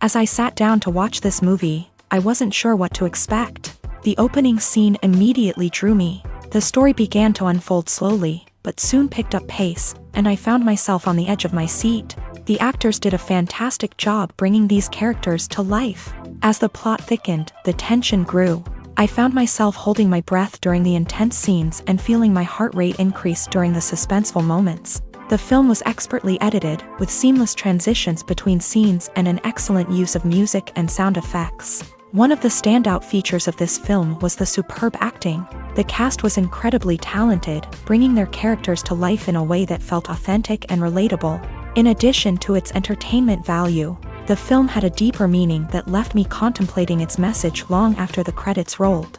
As I sat down to watch this movie, I wasn't sure what to expect. The opening scene immediately drew me. The story began to unfold slowly, but soon picked up pace, and I found myself on the edge of my seat. The actors did a fantastic job bringing these characters to life. As the plot thickened, the tension grew. I found myself holding my breath during the intense scenes and feeling my heart rate increase during the suspenseful moments. The film was expertly edited, with seamless transitions between scenes and an excellent use of music and sound effects. One of the standout features of this film was the superb acting. The cast was incredibly talented, bringing their characters to life in a way that felt authentic and relatable. In addition to its entertainment value, the film had a deeper meaning that left me contemplating its message long after the credits rolled.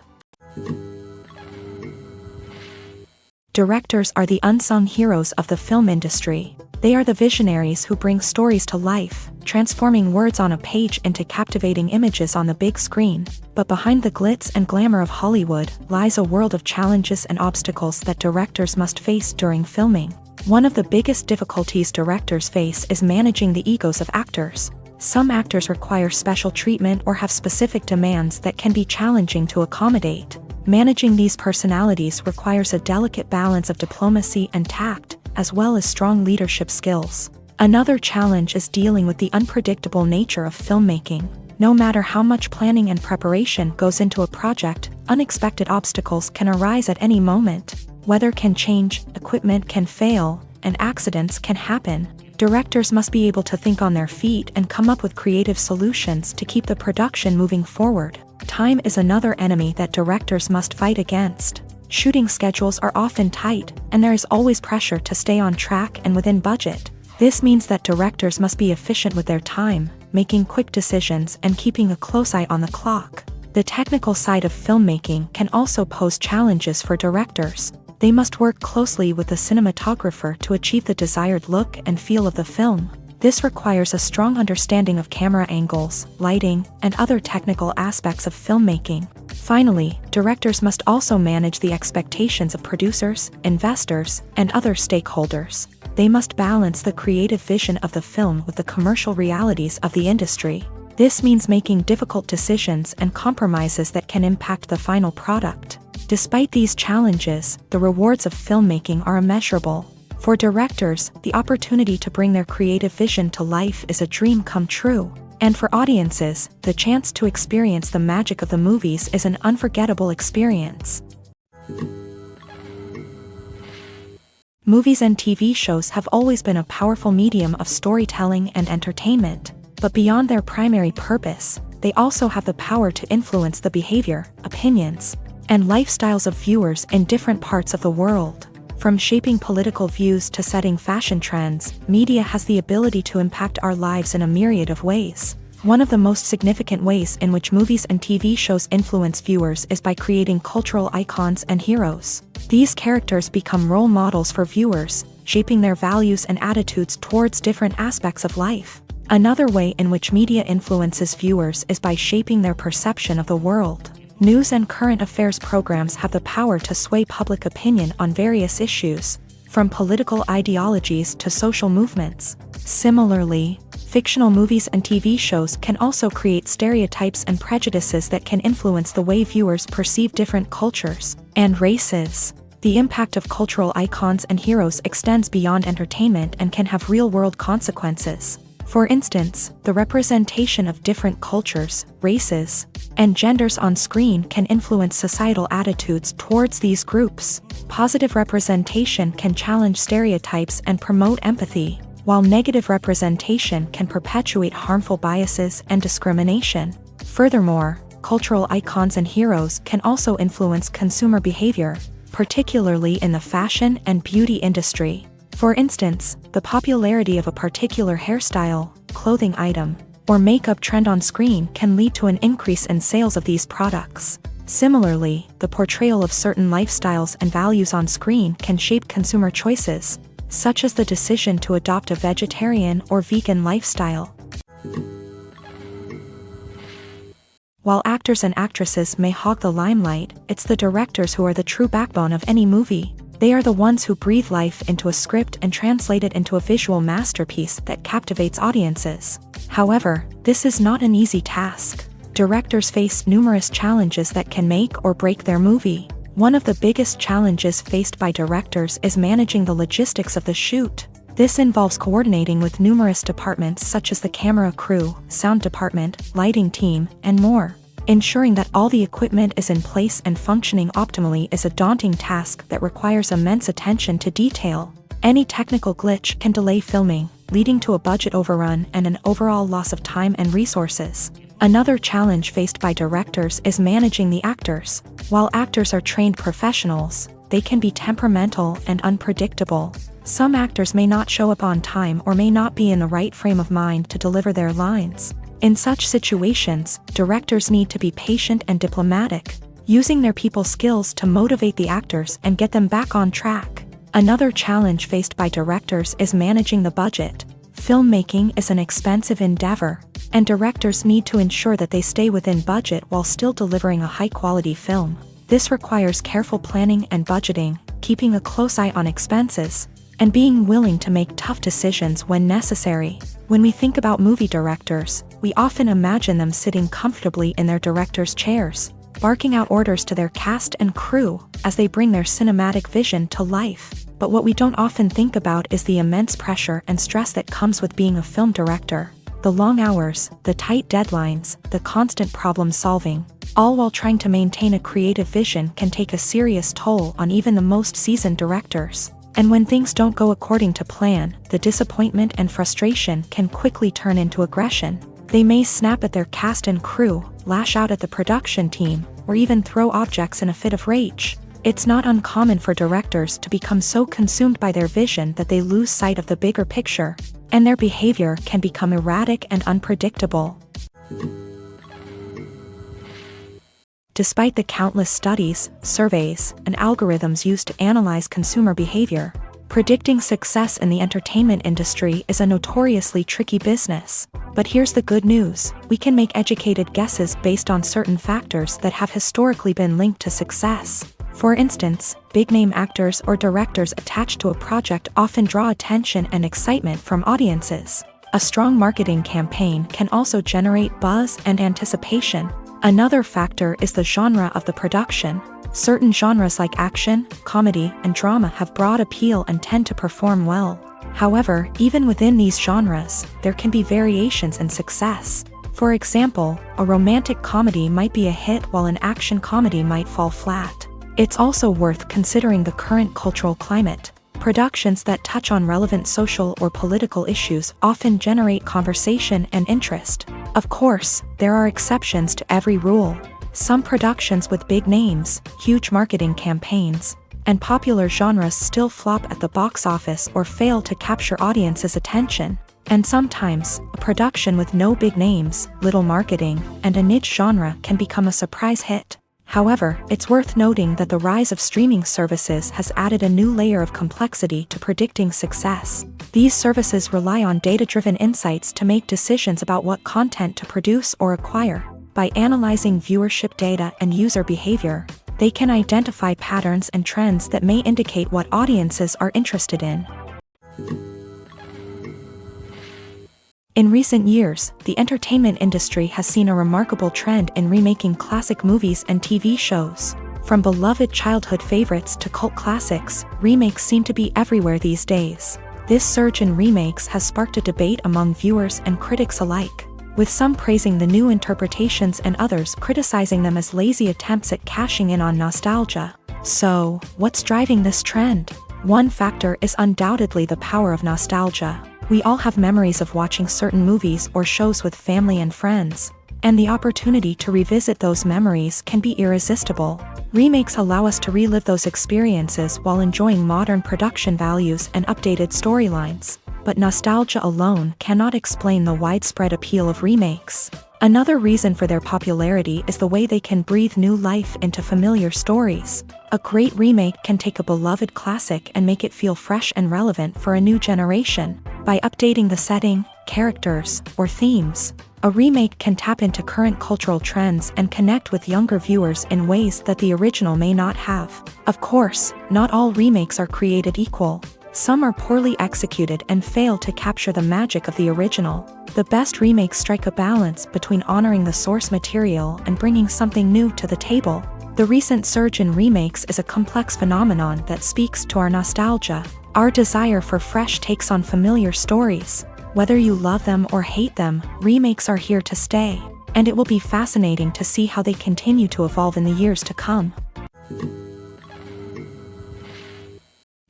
Directors are the unsung heroes of the film industry. They are the visionaries who bring stories to life, transforming words on a page into captivating images on the big screen. But behind the glitz and glamour of Hollywood lies a world of challenges and obstacles that directors must face during filming. One of the biggest difficulties directors face is managing the egos of actors. Some actors require special treatment or have specific demands that can be challenging to accommodate. Managing these personalities requires a delicate balance of diplomacy and tact, as well as strong leadership skills. Another challenge is dealing with the unpredictable nature of filmmaking. No matter how much planning and preparation goes into a project, unexpected obstacles can arise at any moment. Weather can change, equipment can fail, and accidents can happen. Directors must be able to think on their feet and come up with creative solutions to keep the production moving forward. Time is another enemy that directors must fight against. Shooting schedules are often tight, and there is always pressure to stay on track and within budget. This means that directors must be efficient with their time, making quick decisions and keeping a close eye on the clock. The technical side of filmmaking can also pose challenges for directors. They must work closely with the cinematographer to achieve the desired look and feel of the film. This requires a strong understanding of camera angles, lighting, and other technical aspects of filmmaking. Finally, directors must also manage the expectations of producers, investors, and other stakeholders. They must balance the creative vision of the film with the commercial realities of the industry. This means making difficult decisions and compromises that can impact the final product. Despite these challenges, the rewards of filmmaking are immeasurable. For directors, the opportunity to bring their creative vision to life is a dream come true. And for audiences, the chance to experience the magic of the movies is an unforgettable experience. Movies and TV shows have always been a powerful medium of storytelling and entertainment. But beyond their primary purpose, they also have the power to influence the behavior, opinions, and lifestyles of viewers in different parts of the world. From shaping political views to setting fashion trends, media has the ability to impact our lives in a myriad of ways. One of the most significant ways in which movies and TV shows influence viewers is by creating cultural icons and heroes. These characters become role models for viewers, shaping their values and attitudes towards different aspects of life. Another way in which media influences viewers is by shaping their perception of the world. News and current affairs programs have the power to sway public opinion on various issues, from political ideologies to social movements. Similarly, fictional movies and TV shows can also create stereotypes and prejudices that can influence the way viewers perceive different cultures and races. The impact of cultural icons and heroes extends beyond entertainment and can have real-world consequences. For instance, the representation of different cultures, races, and genders on screen can influence societal attitudes towards these groups. Positive representation can challenge stereotypes and promote empathy, while negative representation can perpetuate harmful biases and discrimination. Furthermore, cultural icons and heroes can also influence consumer behavior, particularly in the fashion and beauty industry. For instance, the popularity of a particular hairstyle, clothing item, or makeup trend on screen can lead to an increase in sales of these products. Similarly, the portrayal of certain lifestyles and values on screen can shape consumer choices, such as the decision to adopt a vegetarian or vegan lifestyle. While actors and actresses may hog the limelight, it's the directors who are the true backbone of any movie. They are the ones who breathe life into a script and translate it into a visual masterpiece that captivates audiences. However, this is not an easy task. Directors face numerous challenges that can make or break their movie. One of the biggest challenges faced by directors is managing the logistics of the shoot. This involves coordinating with numerous departments such as the camera crew, sound department, lighting team, and more. Ensuring that all the equipment is in place and functioning optimally is a daunting task that requires immense attention to detail. Any technical glitch can delay filming, leading to a budget overrun and an overall loss of time and resources. Another challenge faced by directors is managing the actors. While actors are trained professionals, they can be temperamental and unpredictable. Some actors may not show up on time or may not be in the right frame of mind to deliver their lines. In such situations, directors need to be patient and diplomatic, using their people skills to motivate the actors and get them back on track. Another challenge faced by directors is managing the budget. Filmmaking is an expensive endeavor, and directors need to ensure that they stay within budget while still delivering a high-quality film. This requires careful planning and budgeting, keeping a close eye on expenses, and being willing to make tough decisions when necessary. When we think about movie directors, we often imagine them sitting comfortably in their director's chairs, barking out orders to their cast and crew as they bring their cinematic vision to life. But what we don't often think about is the immense pressure and stress that comes with being a film director. The long hours, the tight deadlines, the constant problem solving, all while trying to maintain a creative vision can take a serious toll on even the most seasoned directors. And when things don't go according to plan, the disappointment and frustration can quickly turn into aggression. They may snap at their cast and crew, lash out at the production team, or even throw objects in a fit of rage. It's not uncommon for directors to become so consumed by their vision that they lose sight of the bigger picture, and their behavior can become erratic and unpredictable. Despite the countless studies, surveys, and algorithms used to analyze consumer behavior, predicting success in the entertainment industry is a notoriously tricky business. But here's the good news: we can make educated guesses based on certain factors that have historically been linked to success. For instance, big-name actors or directors attached to a project often draw attention and excitement from audiences. A strong marketing campaign can also generate buzz and anticipation. Another factor is the genre of the production. Certain genres like action, comedy, and drama have broad appeal and tend to perform well. However, even within these genres, there can be variations in success. For example, a romantic comedy might be a hit while an action comedy might fall flat. It's also worth considering the current cultural climate. Productions that touch on relevant social or political issues often generate conversation and interest. Of course, there are exceptions to every rule. Some productions with big names, huge marketing campaigns, and popular genres still flop at the box office or fail to capture audiences' attention. And sometimes, a production with no big names, little marketing, and a niche genre can become a surprise hit. However, it's worth noting that the rise of streaming services has added a new layer of complexity to predicting success. These services rely on data-driven insights to make decisions about what content to produce or acquire. By analyzing viewership data and user behavior, they can identify patterns and trends that may indicate what audiences are interested in. In recent years, the entertainment industry has seen a remarkable trend in remaking classic movies and TV shows. From beloved childhood favorites to cult classics, remakes seem to be everywhere these days. This surge in remakes has sparked a debate among viewers and critics alike, with some praising the new interpretations and others criticizing them as lazy attempts at cashing in on nostalgia. So, what's driving this trend? One factor is undoubtedly the power of nostalgia. We all have memories of watching certain movies or shows with family and friends, and the opportunity to revisit those memories can be irresistible. Remakes allow us to relive those experiences while enjoying modern production values and updated storylines. But nostalgia alone cannot explain the widespread appeal of remakes. Another reason for their popularity is the way they can breathe new life into familiar stories. A great remake can take a beloved classic and make it feel fresh and relevant for a new generation. By updating the setting, characters, or themes, a remake can tap into current cultural trends and connect with younger viewers in ways that the original may not have. Of course, not all remakes are created equal. Some are poorly executed and fail to capture the magic of the original. The best remakes strike a balance between honoring the source material and bringing something new to the table. The recent surge in remakes is a complex phenomenon that speaks to our nostalgia, our desire for fresh takes on familiar stories. Whether you love them or hate them, remakes are here to stay, and it will be fascinating to see how they continue to evolve in the years to come.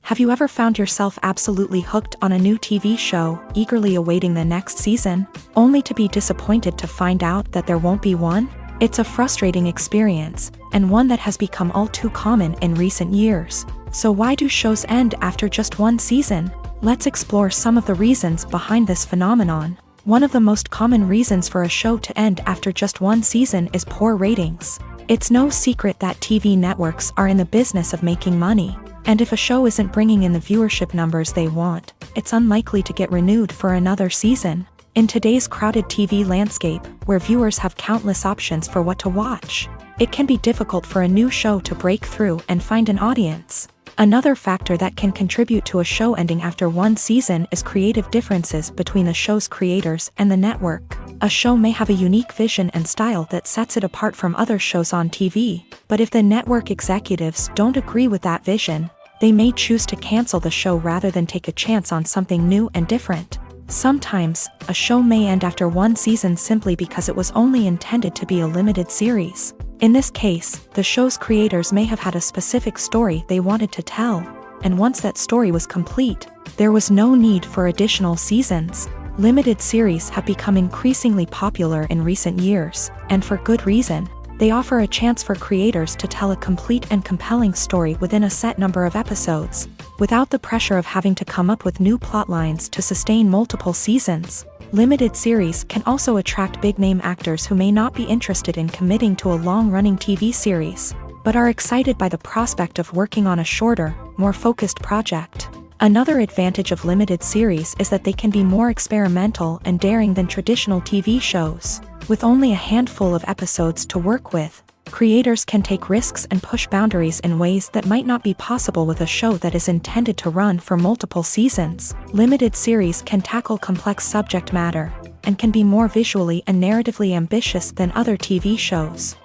Have you ever found yourself absolutely hooked on a new TV show, eagerly awaiting the next season, only to be disappointed to find out that there won't be one? It's a frustrating experience, and one that has become all too common in recent years. So why do shows end after just one season? Let's explore some of the reasons behind this phenomenon. One of the most common reasons for a show to end after just one season is poor ratings. It's no secret that TV networks are in the business of making money. And if a show isn't bringing in the viewership numbers they want, it's unlikely to get renewed for another season. In today's crowded TV landscape, where viewers have countless options for what to watch, it can be difficult for a new show to break through and find an audience. Another factor that can contribute to a show ending after one season is creative differences between the show's creators and the network. A show may have a unique vision and style that sets it apart from other shows on TV, but if the network executives don't agree with that vision, they may choose to cancel the show rather than take a chance on something new and different. Sometimes, a show may end after one season simply because it was only intended to be a limited series. In this case, the show's creators may have had a specific story they wanted to tell, and once that story was complete, there was no need for additional seasons. Limited series have become increasingly popular in recent years, and for good reason. They offer a chance for creators to tell a complete and compelling story within a set number of episodes, without the pressure of having to come up with new plotlines to sustain multiple seasons. Limited series can also attract big-name actors who may not be interested in committing to a long-running TV series, but are excited by the prospect of working on a shorter, more focused project. Another advantage of limited series is that they can be more experimental and daring than traditional TV shows. With only a handful of episodes to work with, creators can take risks and push boundaries in ways that might not be possible with a show that is intended to run for multiple seasons. Limited series can tackle complex subject matter, and can be more visually and narratively ambitious than other TV shows.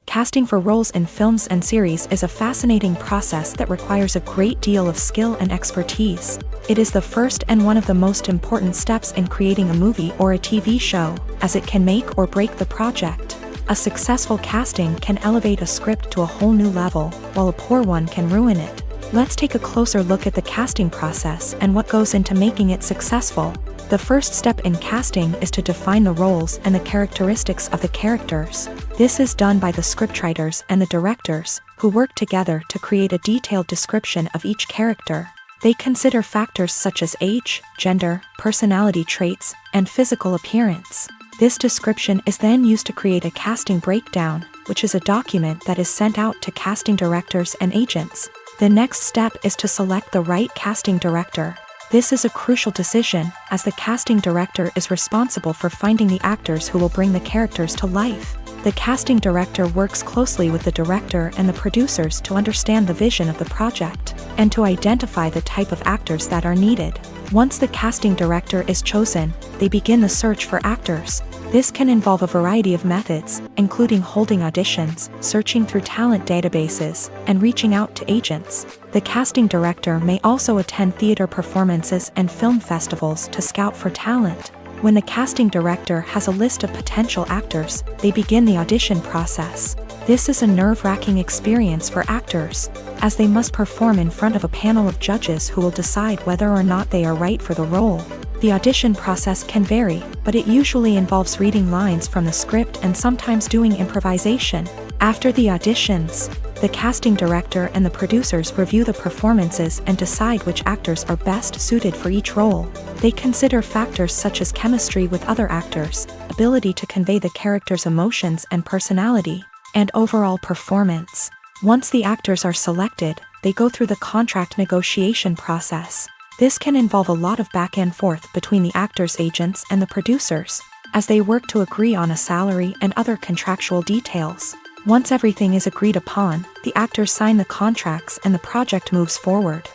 Casting for roles in films and series is a fascinating process that requires a great deal of skill and expertise. It is the first and one of the most important steps in creating a movie or a TV show, as it can make or break the project. A successful casting can elevate a script to a whole new level, while a poor one can ruin it. Let's take a closer look at the casting process and what goes into making it successful. The first step in casting is to define the roles and the characteristics of the characters. This is done by the scriptwriters and the directors, who work together to create a detailed description of each character. They consider factors such as age, gender, personality traits, and physical appearance. This description is then used to create a casting breakdown, which is a document that is sent out to casting directors and agents. The next step is to select the right casting director. This is a crucial decision, as the casting director is responsible for finding the actors who will bring the characters to life. The casting director works closely with the director and the producers to understand the vision of the project, and to identify the type of actors that are needed. Once the casting director is chosen, they begin the search for actors. This can involve a variety of methods, including holding auditions, searching through talent databases, and reaching out to agents. The casting director may also attend theater performances and film festivals to scout for talent. When the casting director has a list of potential actors, they begin the audition process. This is a nerve-wracking experience for actors, as they must perform in front of a panel of judges who will decide whether or not they are right for the role. The audition process can vary, but it usually involves reading lines from the script and sometimes doing improvisation. After the auditions, the casting director and the producers review the performances and decide which actors are best suited for each role. They consider factors such as chemistry with other actors, ability to convey the character's emotions and personality, and overall performance. Once the actors are selected, they go through the contract negotiation process. This can involve a lot of back and forth between the actors' agents and the producers, as they work to agree on a salary and other contractual details. Once everything is agreed upon, the actors sign the contracts and the project moves forward.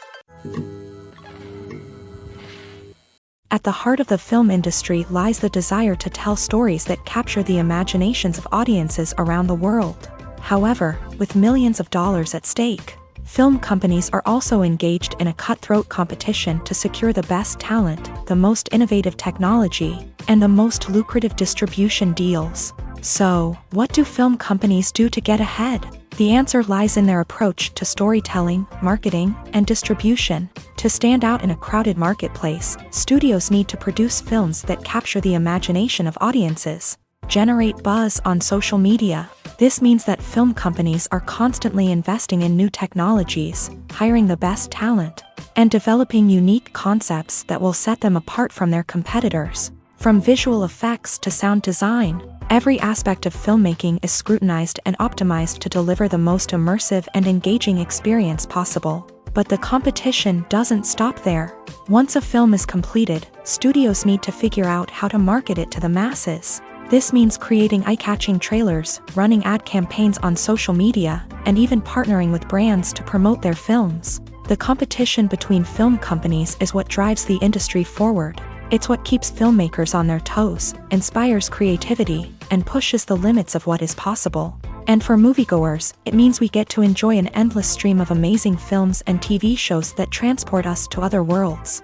At the heart of the film industry lies the desire to tell stories that capture the imaginations of audiences around the world. However, with millions of dollars at stake, film companies are also engaged in a cutthroat competition to secure the best talent, the most innovative technology, and the most lucrative distribution deals. So, what do film companies do to get ahead? The answer lies in their approach to storytelling, marketing, and distribution. To stand out in a crowded marketplace, studios need to produce films that capture the imagination of audiences, generate buzz on social media. This means that film companies are constantly investing in new technologies, hiring the best talent, and developing unique concepts that will set them apart from their competitors. From visual effects to sound design, every aspect of filmmaking is scrutinized and optimized to deliver the most immersive and engaging experience possible. But the competition doesn't stop there. Once a film is completed, studios need to figure out how to market it to the masses. This means creating eye-catching trailers, running ad campaigns on social media, and even partnering with brands to promote their films. The competition between film companies is what drives the industry forward. It's what keeps filmmakers on their toes, inspires creativity, and pushes the limits of what is possible. And for moviegoers, it means we get to enjoy an endless stream of amazing films and TV shows that transport us to other worlds.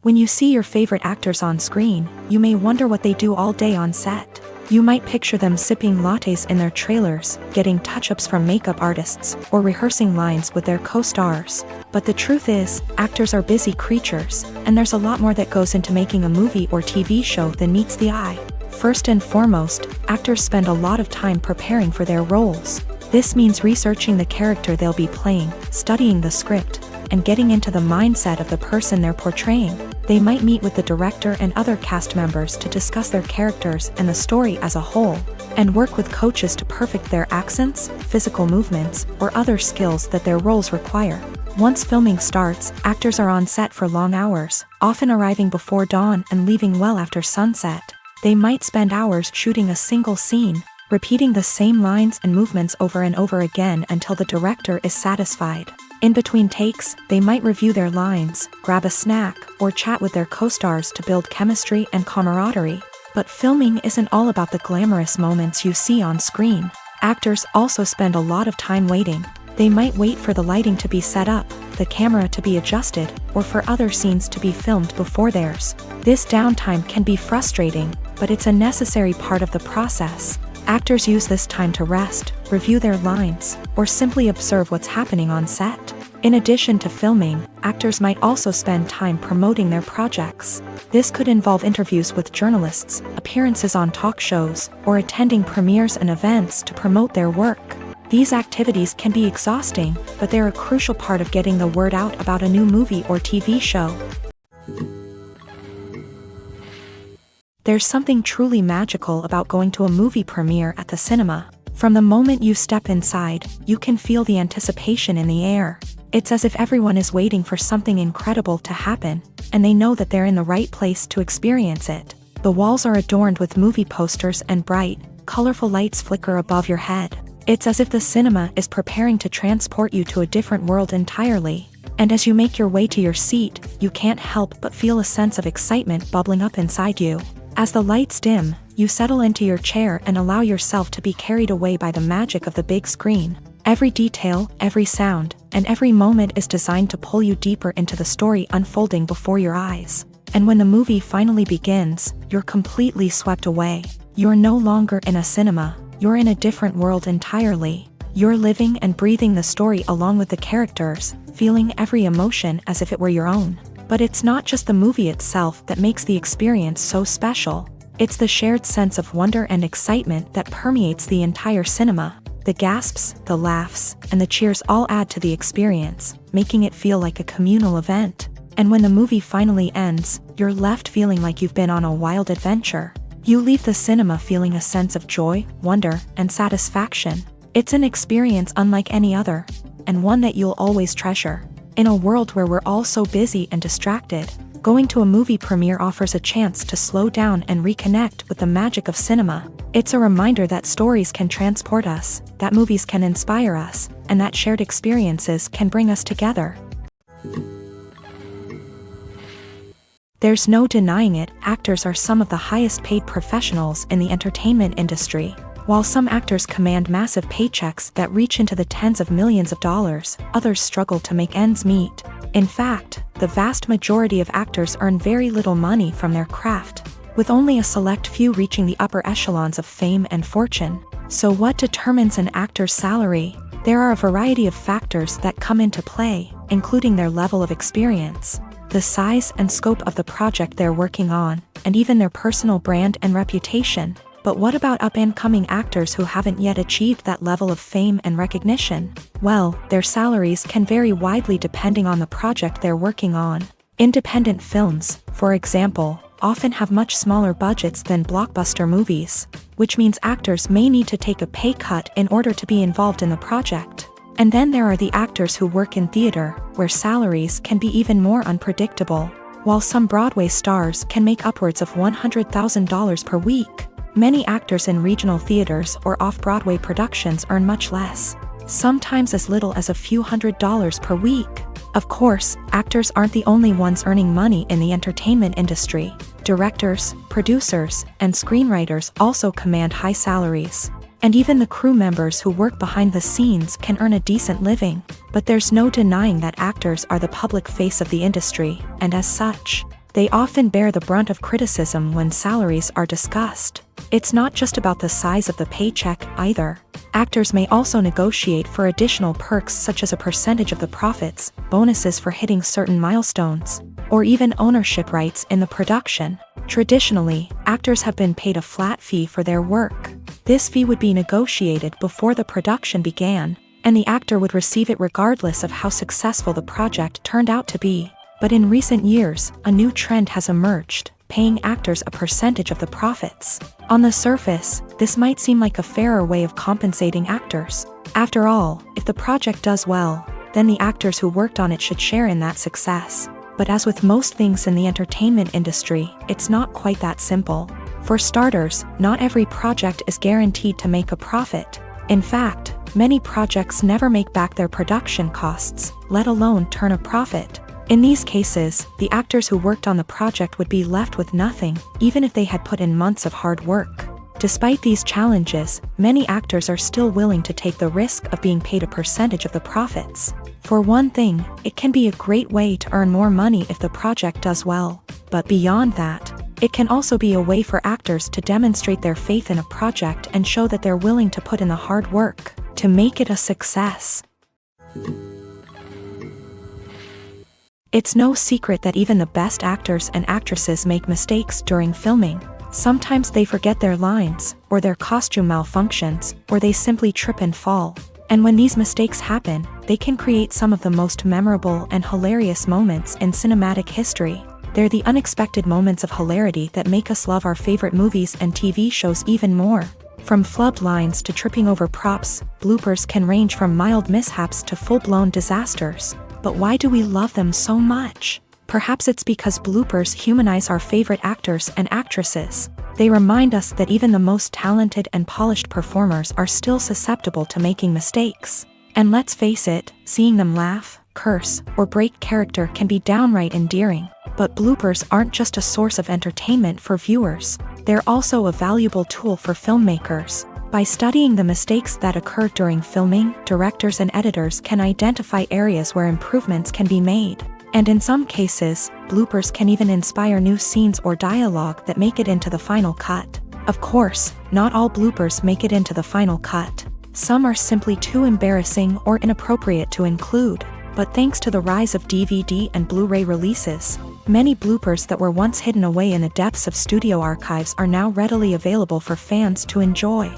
When you see your favorite actors on screen, you may wonder what they do all day on set. You might picture them sipping lattes in their trailers, getting touch-ups from makeup artists, or rehearsing lines with their co-stars. But the truth is, actors are busy creatures, and there's a lot more that goes into making a movie or TV show than meets the eye. First and foremost, actors spend a lot of time preparing for their roles. This means researching the character they'll be playing, studying the script, and getting into the mindset of the person they're portraying. They might meet with the director and other cast members to discuss their characters and the story as a whole, and work with coaches to perfect their accents, physical movements, or other skills that their roles require. Once filming starts, actors are on set for long hours, often arriving before dawn and leaving well after sunset. They might spend hours shooting a single scene, repeating the same lines and movements over and over again until the director is satisfied. In between takes, they might review their lines, grab a snack, or chat with their co-stars to build chemistry and camaraderie. But filming isn't all about the glamorous moments you see on screen. Actors also spend a lot of time waiting. They might wait for the lighting to be set up, the camera to be adjusted, or for other scenes to be filmed before theirs. This downtime can be frustrating, but it's a necessary part of the process. Actors use this time to rest, review their lines, or simply observe what's happening on set. In addition to filming, actors might also spend time promoting their projects. This could involve interviews with journalists, appearances on talk shows, or attending premieres and events to promote their work. These activities can be exhausting, but they're a crucial part of getting the word out about a new movie or TV show. There's something truly magical about going to a movie premiere at the cinema. From the moment you step inside, you can feel the anticipation in the air. It's as if everyone is waiting for something incredible to happen, and they know that they're in the right place to experience it. The walls are adorned with movie posters and bright, colorful lights flicker above your head. It's as if the cinema is preparing to transport you to a different world entirely. And as you make your way to your seat, you can't help but feel a sense of excitement bubbling up inside you. As the lights dim, you settle into your chair and allow yourself to be carried away by the magic of the big screen. Every detail, every sound, and every moment is designed to pull you deeper into the story unfolding before your eyes. And when the movie finally begins, you're completely swept away. You're no longer in a cinema, you're in a different world entirely. You're living and breathing the story along with the characters, feeling every emotion as if it were your own. But it's not just the movie itself that makes the experience so special. It's the shared sense of wonder and excitement that permeates the entire cinema. The gasps, the laughs, and the cheers all add to the experience, making it feel like a communal event. And when the movie finally ends, you're left feeling like you've been on a wild adventure. You leave the cinema feeling a sense of joy, wonder, and satisfaction. It's an experience unlike any other, and one that you'll always treasure. In a world where we're all so busy and distracted, going to a movie premiere offers a chance to slow down and reconnect with the magic of cinema. It's a reminder that stories can transport us, that movies can inspire us, and that shared experiences can bring us together. There's no denying it, actors are some of the highest paid professionals in the entertainment industry. While some actors command massive paychecks that reach into the tens of millions of dollars, others struggle to make ends meet. In fact, the vast majority of actors earn very little money from their craft, with only a select few reaching the upper echelons of fame and fortune. So what determines an actor's salary? There are a variety of factors that come into play, including their level of experience, the size and scope of the project they're working on, and even their personal brand and reputation. But what about up-and-coming actors who haven't yet achieved that level of fame and recognition? Well, their salaries can vary widely depending on the project they're working on. Independent films, for example, often have much smaller budgets than blockbuster movies, which means actors may need to take a pay cut in order to be involved in the project. And then there are the actors who work in theater, where salaries can be even more unpredictable. While some Broadway stars can make upwards of $100,000 per week, many actors in regional theaters or off-Broadway productions earn much less, sometimes as little as a few $100s per week. Of course, actors aren't the only ones earning money in the entertainment industry. Directors, producers, and screenwriters also command high salaries. And even the crew members who work behind the scenes can earn a decent living. But there's no denying that actors are the public face of the industry, and as such, they often bear the brunt of criticism when salaries are discussed. It's not just about the size of the paycheck, either. Actors may also negotiate for additional perks such as a percentage of the profits, bonuses for hitting certain milestones, or even ownership rights in the production. Traditionally, actors have been paid a flat fee for their work. This fee would be negotiated before the production began, and the actor would receive it regardless of how successful the project turned out to be. But in recent years, a new trend has emerged, paying actors a percentage of the profits. On the surface, this might seem like a fairer way of compensating actors. After all, if the project does well, then the actors who worked on it should share in that success. But as with most things in the entertainment industry, it's not quite that simple. For starters, not every project is guaranteed to make a profit. In fact, many projects never make back their production costs, let alone turn a profit. In these cases, the actors who worked on the project would be left with nothing, even if they had put in months of hard work. Despite these challenges, many actors are still willing to take the risk of being paid a percentage of the profits. For one thing, it can be a great way to earn more money if the project does well. But beyond that, it can also be a way for actors to demonstrate their faith in a project and show that they're willing to put in the hard work to make it a success. It's no secret that even the best actors and actresses make mistakes during filming. Sometimes they forget their lines, or their costume malfunctions, or they simply trip and fall. And when these mistakes happen, they can create some of the most memorable and hilarious moments in cinematic history. They're the unexpected moments of hilarity that make us love our favorite movies and TV shows even more. From flubbed lines to tripping over props, bloopers can range from mild mishaps to full-blown disasters. But why do we love them so much? Perhaps it's because bloopers humanize our favorite actors and actresses. They remind us that even the most talented and polished performers are still susceptible to making mistakes. And let's face it, seeing them laugh, curse, or break character can be downright endearing. But bloopers aren't just a source of entertainment for viewers. They're also a valuable tool for filmmakers. By studying the mistakes that occur during filming, directors and editors can identify areas where improvements can be made. And in some cases, bloopers can even inspire new scenes or dialogue that make it into the final cut. Of course, not all bloopers make it into the final cut. Some are simply too embarrassing or inappropriate to include. But thanks to the rise of DVD and Blu-ray releases, many bloopers that were once hidden away in the depths of studio archives are now readily available for fans to enjoy.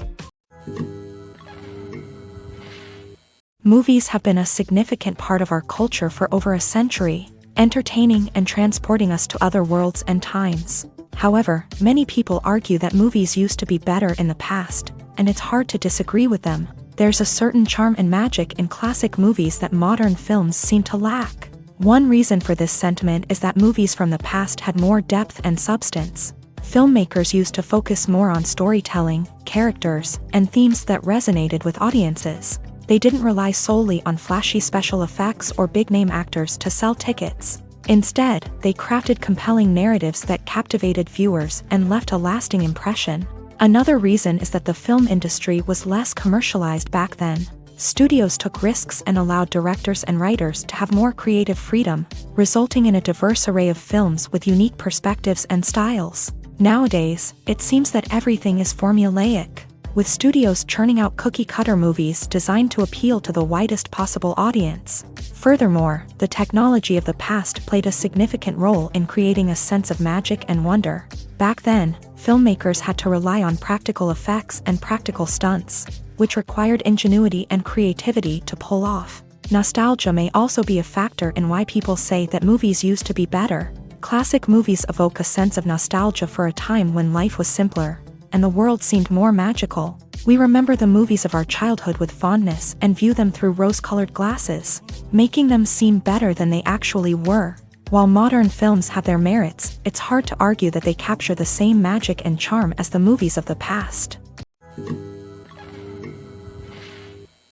Movies have been a significant part of our culture for over a century, entertaining and transporting us to other worlds and times. However, many people argue that movies used to be better in the past, and it's hard to disagree with them. There's a certain charm and magic in classic movies that modern films seem to lack. One reason for this sentiment is that movies from the past had more depth and substance. Filmmakers used to focus more on storytelling, characters, and themes that resonated with audiences. They didn't rely solely on flashy special effects or big-name actors to sell tickets. Instead, they crafted compelling narratives that captivated viewers and left a lasting impression. Another reason is that the film industry was less commercialized back then. Studios took risks and allowed directors and writers to have more creative freedom, resulting in a diverse array of films with unique perspectives and styles. Nowadays, it seems that everything is formulaic, with studios churning out cookie-cutter movies designed to appeal to the widest possible audience. Furthermore, the technology of the past played a significant role in creating a sense of magic and wonder. Back then, filmmakers had to rely on practical effects and practical stunts, which required ingenuity and creativity to pull off. Nostalgia may also be a factor in why people say that movies used to be better. Classic movies evoke a sense of nostalgia for a time when life was simpler, and the world seemed more magical. We remember the movies of our childhood with fondness and view them through rose-colored glasses, making them seem better than they actually were. While modern films have their merits, it's hard to argue that they capture the same magic and charm as the movies of the past.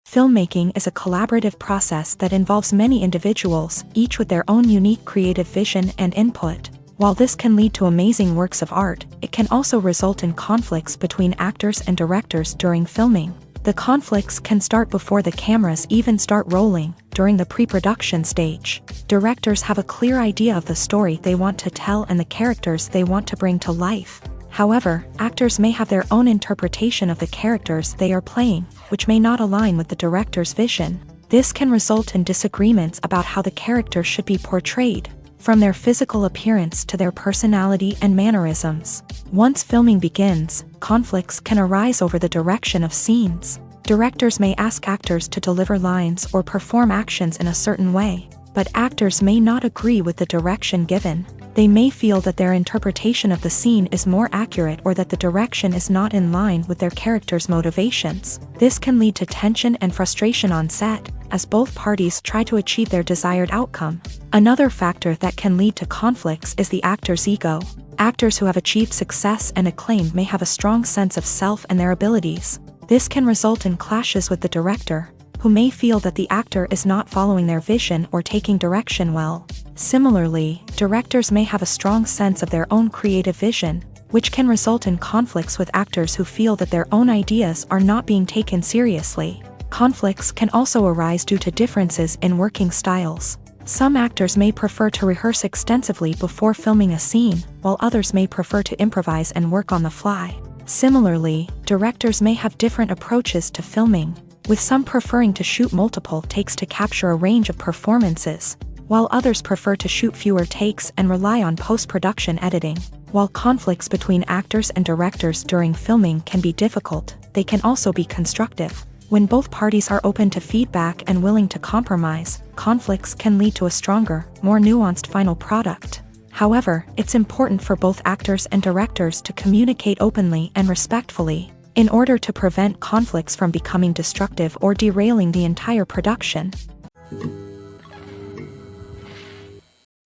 Filmmaking is a collaborative process that involves many individuals, each with their own unique creative vision and input. While this can lead to amazing works of art, it can also result in conflicts between actors and directors during filming. The conflicts can start before the cameras even start rolling, during the pre-production stage. Directors have a clear idea of the story they want to tell and the characters they want to bring to life. However, actors may have their own interpretation of the characters they are playing, which may not align with the director's vision. This can result in disagreements about how the character should be portrayed, from their physical appearance to their personality and mannerisms. Once filming begins, conflicts can arise over the direction of scenes. Directors may ask actors to deliver lines or perform actions in a certain way, but actors may not agree with the direction given. They may feel that their interpretation of the scene is more accurate or that the direction is not in line with their character's motivations. This can lead to tension and frustration on set, as both parties try to achieve their desired outcome. Another factor that can lead to conflicts is the actor's ego. Actors who have achieved success and acclaim may have a strong sense of self and their abilities. This can result in clashes with the director, who may feel that the actor is not following their vision or taking direction well. Similarly, directors may have a strong sense of their own creative vision, which can result in conflicts with actors who feel that their own ideas are not being taken seriously. Conflicts can also arise due to differences in working styles. Some actors may prefer to rehearse extensively before filming a scene, while others may prefer to improvise and work on the fly. Similarly, directors may have different approaches to filming, with some preferring to shoot multiple takes to capture a range of performances, while others prefer to shoot fewer takes and rely on post-production editing. While conflicts between actors and directors during filming can be difficult, they can also be constructive. When both parties are open to feedback and willing to compromise, conflicts can lead to a stronger, more nuanced final product. However, it's important for both actors and directors to communicate openly and respectfully, in order to prevent conflicts from becoming destructive or derailing the entire production.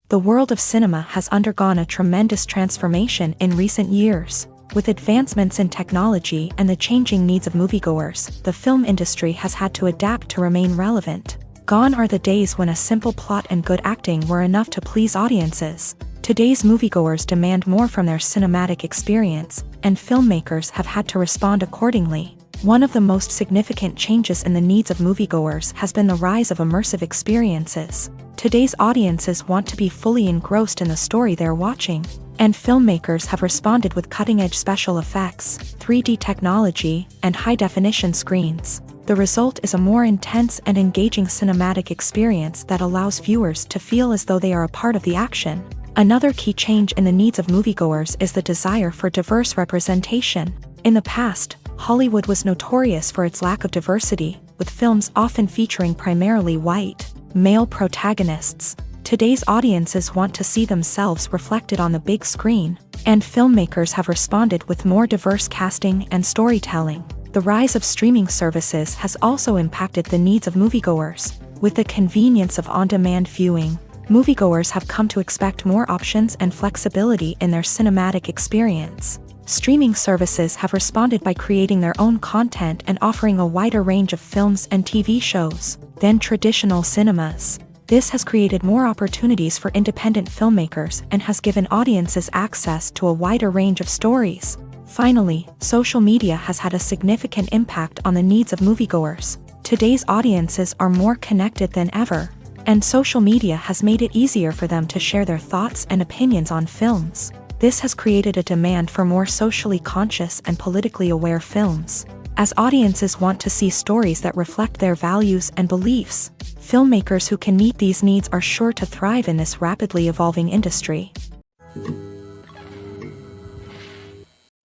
The world of cinema has undergone a tremendous transformation in recent years. With advancements in technology and the changing needs of moviegoers, the film industry has had to adapt to remain relevant. Gone are the days when a simple plot and good acting were enough to please audiences. Today's moviegoers demand more from their cinematic experience, and filmmakers have had to respond accordingly. One of the most significant changes in the needs of moviegoers has been the rise of immersive experiences. Today's audiences want to be fully engrossed in the story they're watching, and filmmakers have responded with cutting-edge special effects, 3D technology, and high-definition screens. The result is a more intense and engaging cinematic experience that allows viewers to feel as though they are a part of the action. Another key change in the needs of moviegoers is the desire for diverse representation. In the past, Hollywood was notorious for its lack of diversity, with films often featuring primarily white, male protagonists. Today's audiences want to see themselves reflected on the big screen, and filmmakers have responded with more diverse casting and storytelling. The rise of streaming services has also impacted the needs of moviegoers. With the convenience of on-demand viewing, moviegoers have come to expect more options and flexibility in their cinematic experience. Streaming services have responded by creating their own content and offering a wider range of films and TV shows than traditional cinemas. This has created more opportunities for independent filmmakers and has given audiences access to a wider range of stories. Finally, social media has had a significant impact on the needs of moviegoers. Today's audiences are more connected than ever, and social media has made it easier for them to share their thoughts and opinions on films. This has created a demand for more socially conscious and politically aware films. As audiences want to see stories that reflect their values and beliefs, filmmakers who can meet these needs are sure to thrive in this rapidly evolving industry.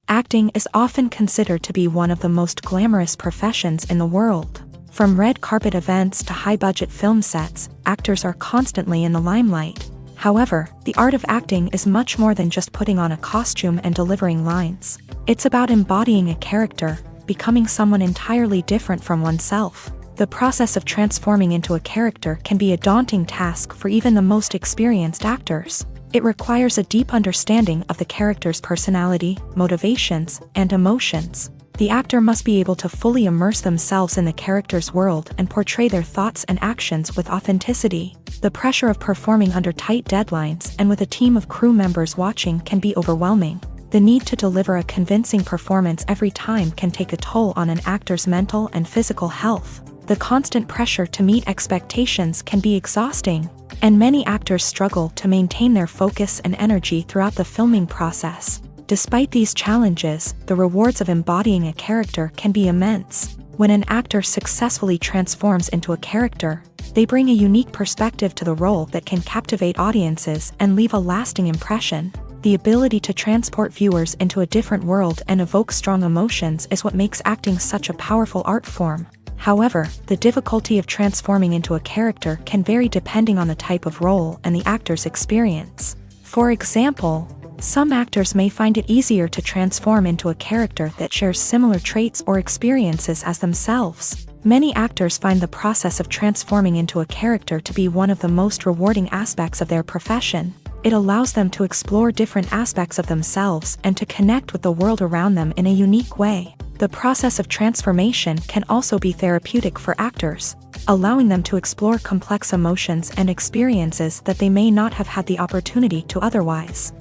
Acting is often considered to be one of the most glamorous professions in the world. From red carpet events to high-budget film sets, actors are constantly in the limelight. However, the art of acting is much more than just putting on a costume and delivering lines. It's about embodying a character, becoming someone entirely different from oneself. The process of transforming into a character can be a daunting task for even the most experienced actors. It requires a deep understanding of the character's personality, motivations, and emotions. The actor must be able to fully immerse themselves in the character's world and portray their thoughts and actions with authenticity. The pressure of performing under tight deadlines and with a team of crew members watching can be overwhelming. The need to deliver a convincing performance every time can take a toll on an actor's mental and physical health. The constant pressure to meet expectations can be exhausting, and many actors struggle to maintain their focus and energy throughout the filming process. Despite these challenges, the rewards of embodying a character can be immense. When an actor successfully transforms into a character, they bring a unique perspective to the role that can captivate audiences and leave a lasting impression. The ability to transport viewers into a different world and evoke strong emotions is what makes acting such a powerful art form. However, the difficulty of transforming into a character can vary depending on the type of role and the actor's experience. For example, some actors may find it easier to transform into a character that shares similar traits or experiences as themselves. Many actors find the process of transforming into a character to be one of the most rewarding aspects of their profession. It allows them to explore different aspects of themselves and to connect with the world around them in a unique way. The process of transformation can also be therapeutic for actors, allowing them to explore complex emotions and experiences that they may not have had the opportunity to otherwise.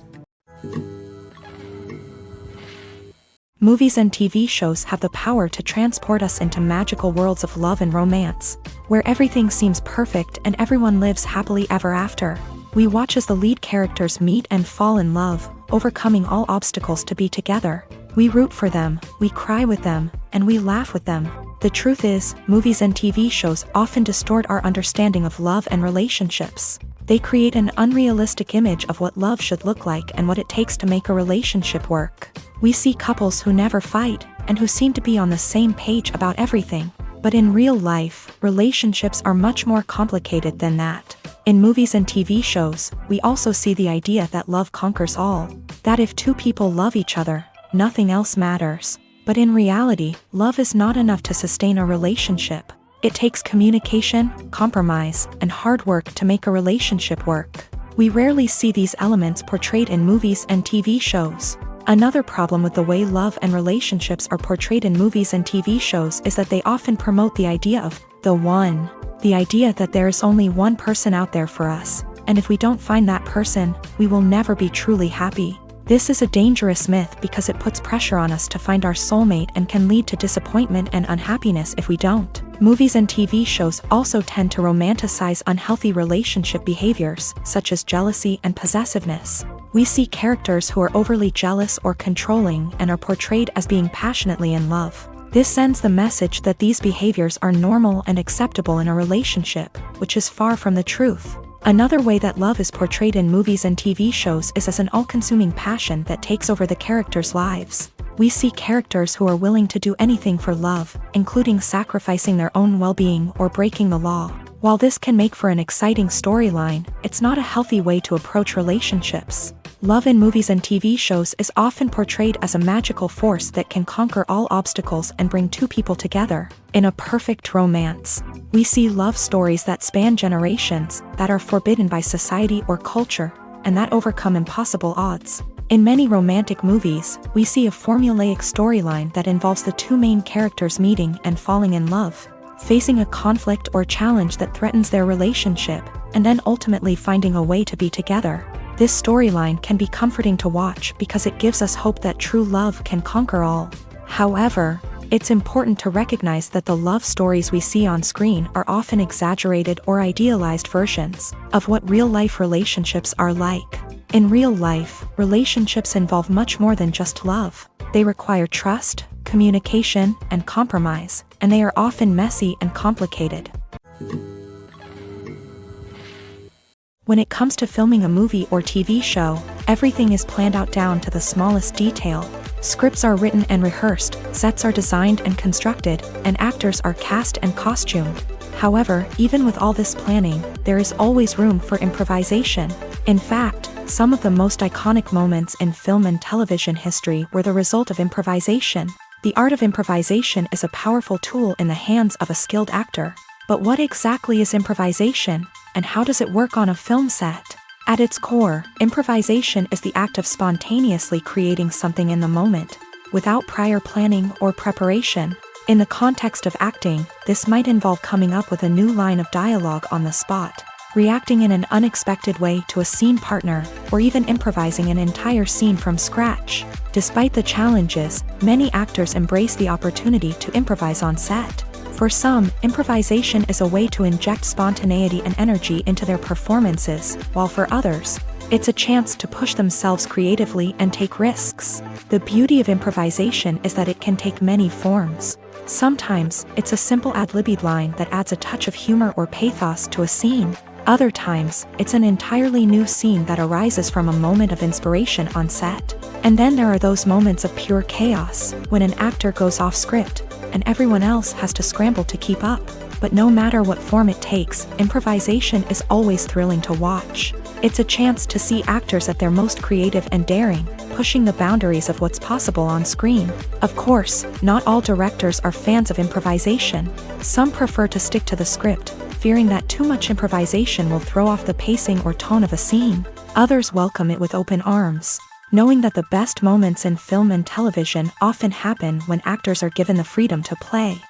Movies and TV shows have the power to transport us into magical worlds of love and romance, where everything seems perfect and everyone lives happily ever after. We watch as the lead characters meet and fall in love, overcoming all obstacles to be together. We root for them, we cry with them, and we laugh with them. The truth is, movies and TV shows often distort our understanding of love and relationships. They create an unrealistic image of what love should look like and what it takes to make a relationship work. We see couples who never fight, and who seem to be on the same page about everything. But in real life, relationships are much more complicated than that. In movies and TV shows, we also see the idea that love conquers all. That if two people love each other, nothing else matters. But in reality, love is not enough to sustain a relationship. It takes communication, compromise, and hard work to make a relationship work. We rarely see these elements portrayed in movies and TV shows. Another problem with the way love and relationships are portrayed in movies and TV shows is that they often promote the idea of the one. The idea that there is only one person out there for us, and if we don't find that person, we will never be truly happy. This is a dangerous myth because it puts pressure on us to find our soulmate and can lead to disappointment and unhappiness if we don't. Movies and TV shows also tend to romanticize unhealthy relationship behaviors, such as jealousy and possessiveness. We see characters who are overly jealous or controlling and are portrayed as being passionately in love. This sends the message that these behaviors are normal and acceptable in a relationship, which is far from the truth. Another way that love is portrayed in movies and TV shows is as an all-consuming passion that takes over the characters' lives. We see characters who are willing to do anything for love, including sacrificing their own well-being or breaking the law. While this can make for an exciting storyline, it's not a healthy way to approach relationships. Love in movies and TV shows is often portrayed as a magical force that can conquer all obstacles and bring two people together in a perfect romance. We see love stories that span generations, that are forbidden by society or culture, and that overcome impossible odds. In many romantic movies, we see a formulaic storyline that involves the two main characters meeting and falling in love, facing a conflict or challenge that threatens their relationship, and then ultimately finding a way to be together. This storyline can be comforting to watch because it gives us hope that true love can conquer all. However, it's important to recognize that the love stories we see on screen are often exaggerated or idealized versions of what real-life relationships are like. In real life, relationships involve much more than just love. They require trust, communication, and compromise, and they are often messy and complicated. When it comes to filming a movie or TV show, everything is planned out down to the smallest detail. Scripts are written and rehearsed, sets are designed and constructed, and actors are cast and costumed. However, even with all this planning, there is always room for improvisation. In fact, some of the most iconic moments in film and television history were the result of improvisation. The art of improvisation is a powerful tool in the hands of a skilled actor. But what exactly is improvisation, and how does it work on a film set? At its core, improvisation is the act of spontaneously creating something in the moment, without prior planning or preparation. In the context of acting, this might involve coming up with a new line of dialogue on the spot, reacting in an unexpected way to a scene partner, or even improvising an entire scene from scratch. Despite the challenges, many actors embrace the opportunity to improvise on set. For some, improvisation is a way to inject spontaneity and energy into their performances, while for others, it's a chance to push themselves creatively and take risks. The beauty of improvisation is that it can take many forms. Sometimes, it's a simple ad-libbed line that adds a touch of humor or pathos to a scene. Other times, it's an entirely new scene that arises from a moment of inspiration on set. And then there are those moments of pure chaos, when an actor goes off script, and everyone else has to scramble to keep up. But no matter what form it takes, improvisation is always thrilling to watch. It's a chance to see actors at their most creative and daring, pushing the boundaries of what's possible on screen. Of course, not all directors are fans of improvisation. Some prefer to stick to the script, fearing that too much improvisation will throw off the pacing or tone of a scene. Others welcome it with open arms, knowing that the best moments in film and television often happen when actors are given the freedom to play.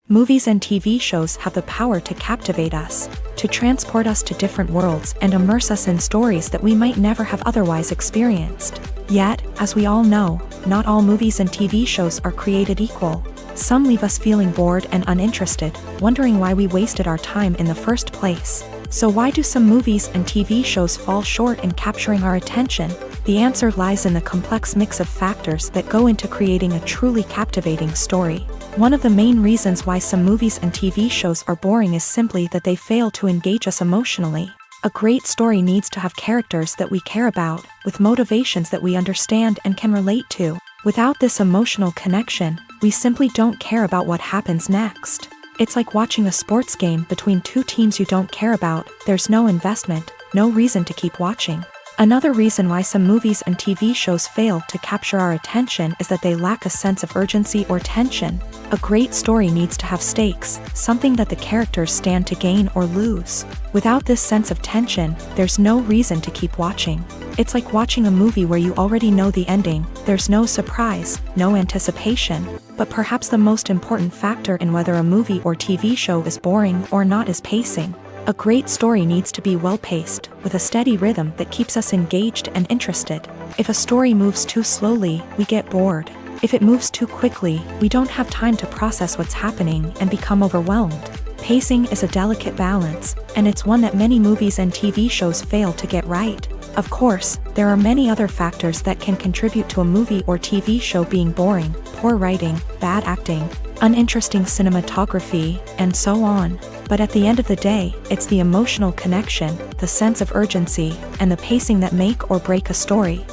Movies and TV shows have the power to captivate us, to transport us to different worlds and immerse us in stories that we might never have otherwise experienced. Yet, as we all know, not all movies and TV shows are created equal. Some leave us feeling bored and uninterested, wondering why we wasted our time in the first place. So why do some movies and TV shows fall short in capturing our attention? The answer lies in the complex mix of factors that go into creating a truly captivating story. One of the main reasons why some movies and TV shows are boring is simply that they fail to engage us emotionally. A great story needs to have characters that we care about, with motivations that we understand and can relate to. Without this emotional connection, we simply don't care about what happens next. It's like watching a sports game between two teams you don't care about. There's no investment, no reason to keep watching. Another reason why some movies and TV shows fail to capture our attention is that they lack a sense of urgency or tension. A great story needs to have stakes, something that the characters stand to gain or lose. Without this sense of tension, there's no reason to keep watching. It's like watching a movie where you already know the ending. There's no surprise, no anticipation. But perhaps the most important factor in whether a movie or TV show is boring or not is pacing. A great story needs to be well-paced, with a steady rhythm that keeps us engaged and interested. If a story moves too slowly, we get bored. If it moves too quickly, we don't have time to process what's happening and become overwhelmed. Pacing is a delicate balance, and it's one that many movies and TV shows fail to get right. Of course, there are many other factors that can contribute to a movie or TV show being boring: poor writing, bad acting, uninteresting cinematography, and so on. But at the end of the day, it's the emotional connection, the sense of urgency, and the pacing that make or break a story.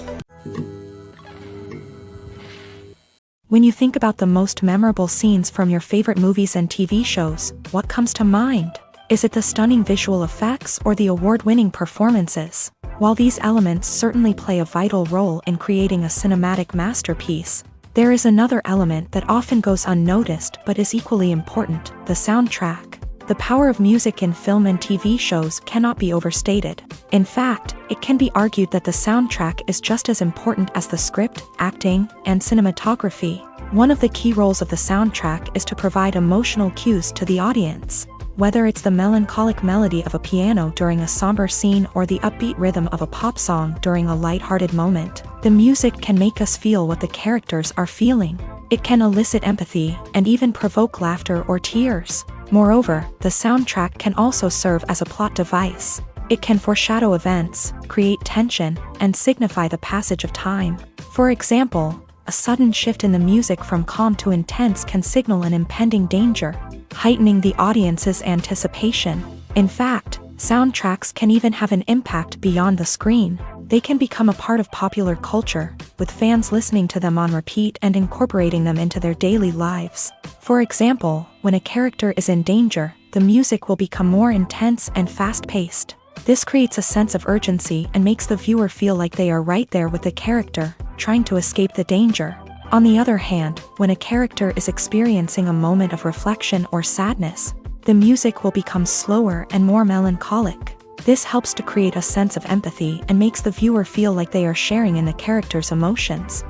When you think about the most memorable scenes from your favorite movies and TV shows, what comes to mind? Is it the stunning visual effects or the award-winning performances? While these elements certainly play a vital role in creating a cinematic masterpiece, There is another element that often goes unnoticed but is equally important: the soundtrack. The power of music in film and TV shows cannot be overstated. In fact, it can be argued that the soundtrack is just as important as the script, acting, and cinematography. One of the key roles of the soundtrack is to provide emotional cues to the audience. Whether it's the melancholic melody of a piano during a somber scene or the upbeat rhythm of a pop song during a lighthearted moment, the music can make us feel what the characters are feeling. It can elicit empathy and even provoke laughter or tears. Moreover, the soundtrack can also serve as a plot device. It can foreshadow events, create tension, and signify the passage of time. For example, a sudden shift in the music from calm to intense can signal an impending danger, heightening the audience's anticipation. In fact, soundtracks can even have an impact beyond the screen. They can become a part of popular culture, with fans listening to them on repeat and incorporating them into their daily lives. For example, when a character is in danger, the music will become more intense and fast-paced. This creates a sense of urgency and makes the viewer feel like they are right there with the character, trying to escape the danger. On the other hand, when a character is experiencing a moment of reflection or sadness, the music will become slower and more melancholic. This helps to create a sense of empathy and makes the viewer feel like they are sharing in the character's emotions.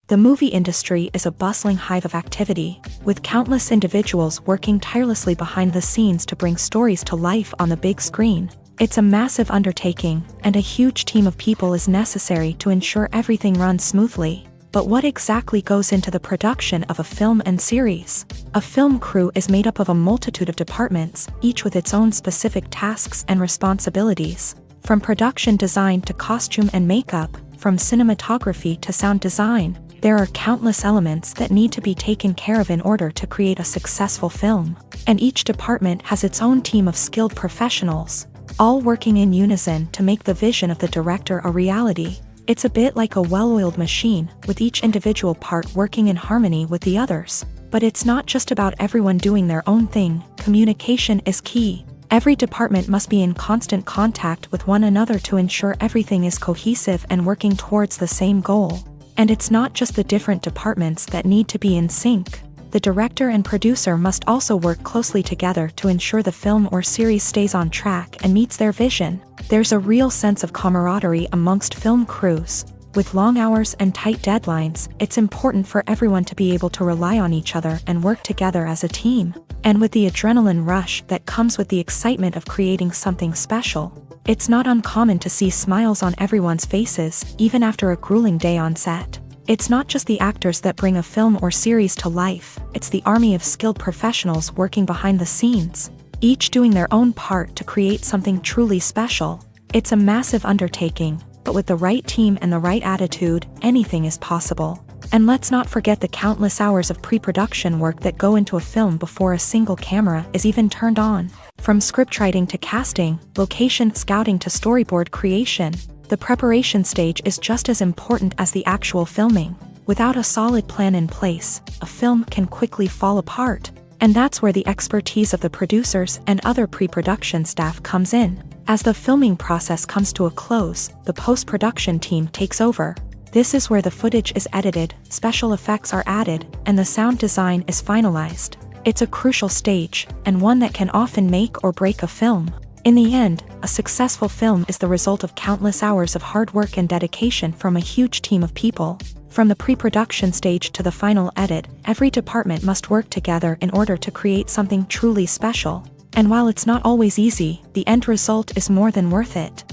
The movie industry is a bustling hive of activity, with countless individuals working tirelessly behind the scenes to bring stories to life on the big screen. It's a massive undertaking, and a huge team of people is necessary to ensure everything runs smoothly. But what exactly goes into the production of a film and series? A film crew is made up of a multitude of departments, each with its own specific tasks and responsibilities. From production design to costume and makeup, from cinematography to sound design, there are countless elements that need to be taken care of in order to create a successful film. And each department has its own team of skilled professionals, all working in unison to make the vision of the director a reality. It's a bit like a well-oiled machine, with each individual part working in harmony with the others. But it's not just about everyone doing their own thing. Communication is key. Every department must be in constant contact with one another to ensure everything is cohesive and working towards the same goal. And it's not just the different departments that need to be in sync. The director and producer must also work closely together to ensure the film or series stays on track and meets their vision. There's a real sense of camaraderie amongst film crews. With long hours and tight deadlines, it's important for everyone to be able to rely on each other and work together as a team. And with the adrenaline rush that comes with the excitement of creating something special, it's not uncommon to see smiles on everyone's faces, even after a grueling day on set. It's not just the actors that bring a film or series to life, it's the army of skilled professionals working behind the scenes, each doing their own part to create something truly special. It's a massive undertaking, but with the right team and the right attitude, anything is possible. And let's not forget the countless hours of pre-production work that go into a film before a single camera is even turned on. From scriptwriting to casting, location scouting to storyboard creation, the preparation stage is just as important as the actual filming. Without a solid plan in place, a film can quickly fall apart. And that's where the expertise of the producers and other pre-production staff comes in. As the filming process comes to a close, the post-production team takes over. This is where the footage is edited, special effects are added, and the sound design is finalized. It's a crucial stage, and one that can often make or break a film. In the end, a successful film is the result of countless hours of hard work and dedication from a huge team of people. From the pre-production stage to the final edit, every department must work together in order to create something truly special. And while it's not always easy, the end result is more than worth it.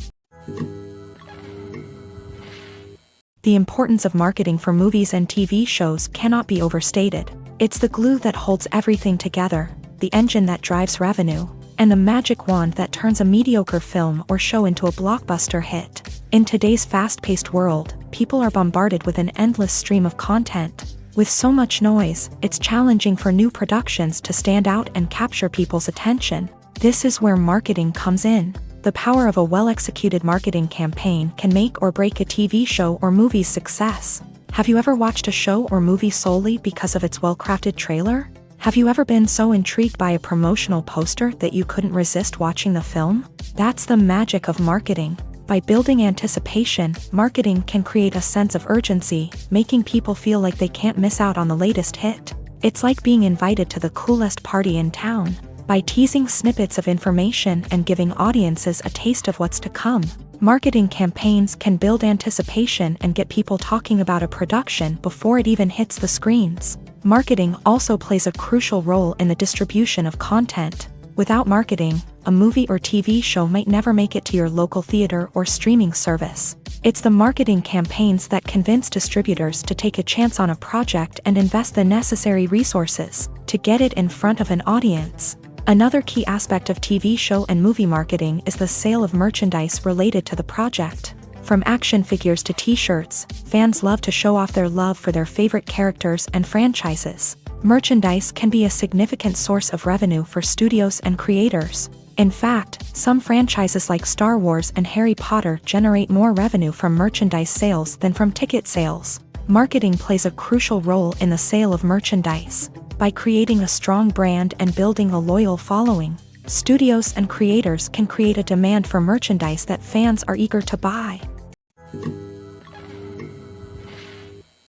The importance of marketing for movies and TV shows cannot be overstated. It's the glue that holds everything together, the engine that drives revenue, and the magic wand that turns a mediocre film or show into a blockbuster hit. In today's fast-paced world, people are bombarded with an endless stream of content. With so much noise, it's challenging for new productions to stand out and capture people's attention. This is where marketing comes in. The power of a well-executed marketing campaign can make or break a TV show or movie's success. Have you ever watched a show or movie solely because of its well-crafted trailer? Have you ever been so intrigued by a promotional poster that you couldn't resist watching the film? That's the magic of marketing. By building anticipation, marketing can create a sense of urgency, making people feel like they can't miss out on the latest hit. It's like being invited to the coolest party in town. By teasing snippets of information and giving audiences a taste of what's to come, marketing campaigns can build anticipation and get people talking about a production before it even hits the screens. Marketing also plays a crucial role in the distribution of content. Without marketing, a movie or TV show might never make it to your local theater or streaming service. It's the marketing campaigns that convince distributors to take a chance on a project and invest the necessary resources to get it in front of an audience. Another key aspect of TV show and movie marketing is the sale of merchandise related to the project. From action figures to t-shirts, fans love to show off their love for their favorite characters and franchises. Merchandise can be a significant source of revenue for studios and creators. In fact, some franchises like Star Wars and Harry Potter generate more revenue from merchandise sales than from ticket sales. Marketing plays a crucial role in the sale of merchandise. By creating a strong brand and building a loyal following, studios and creators can create a demand for merchandise that fans are eager to buy.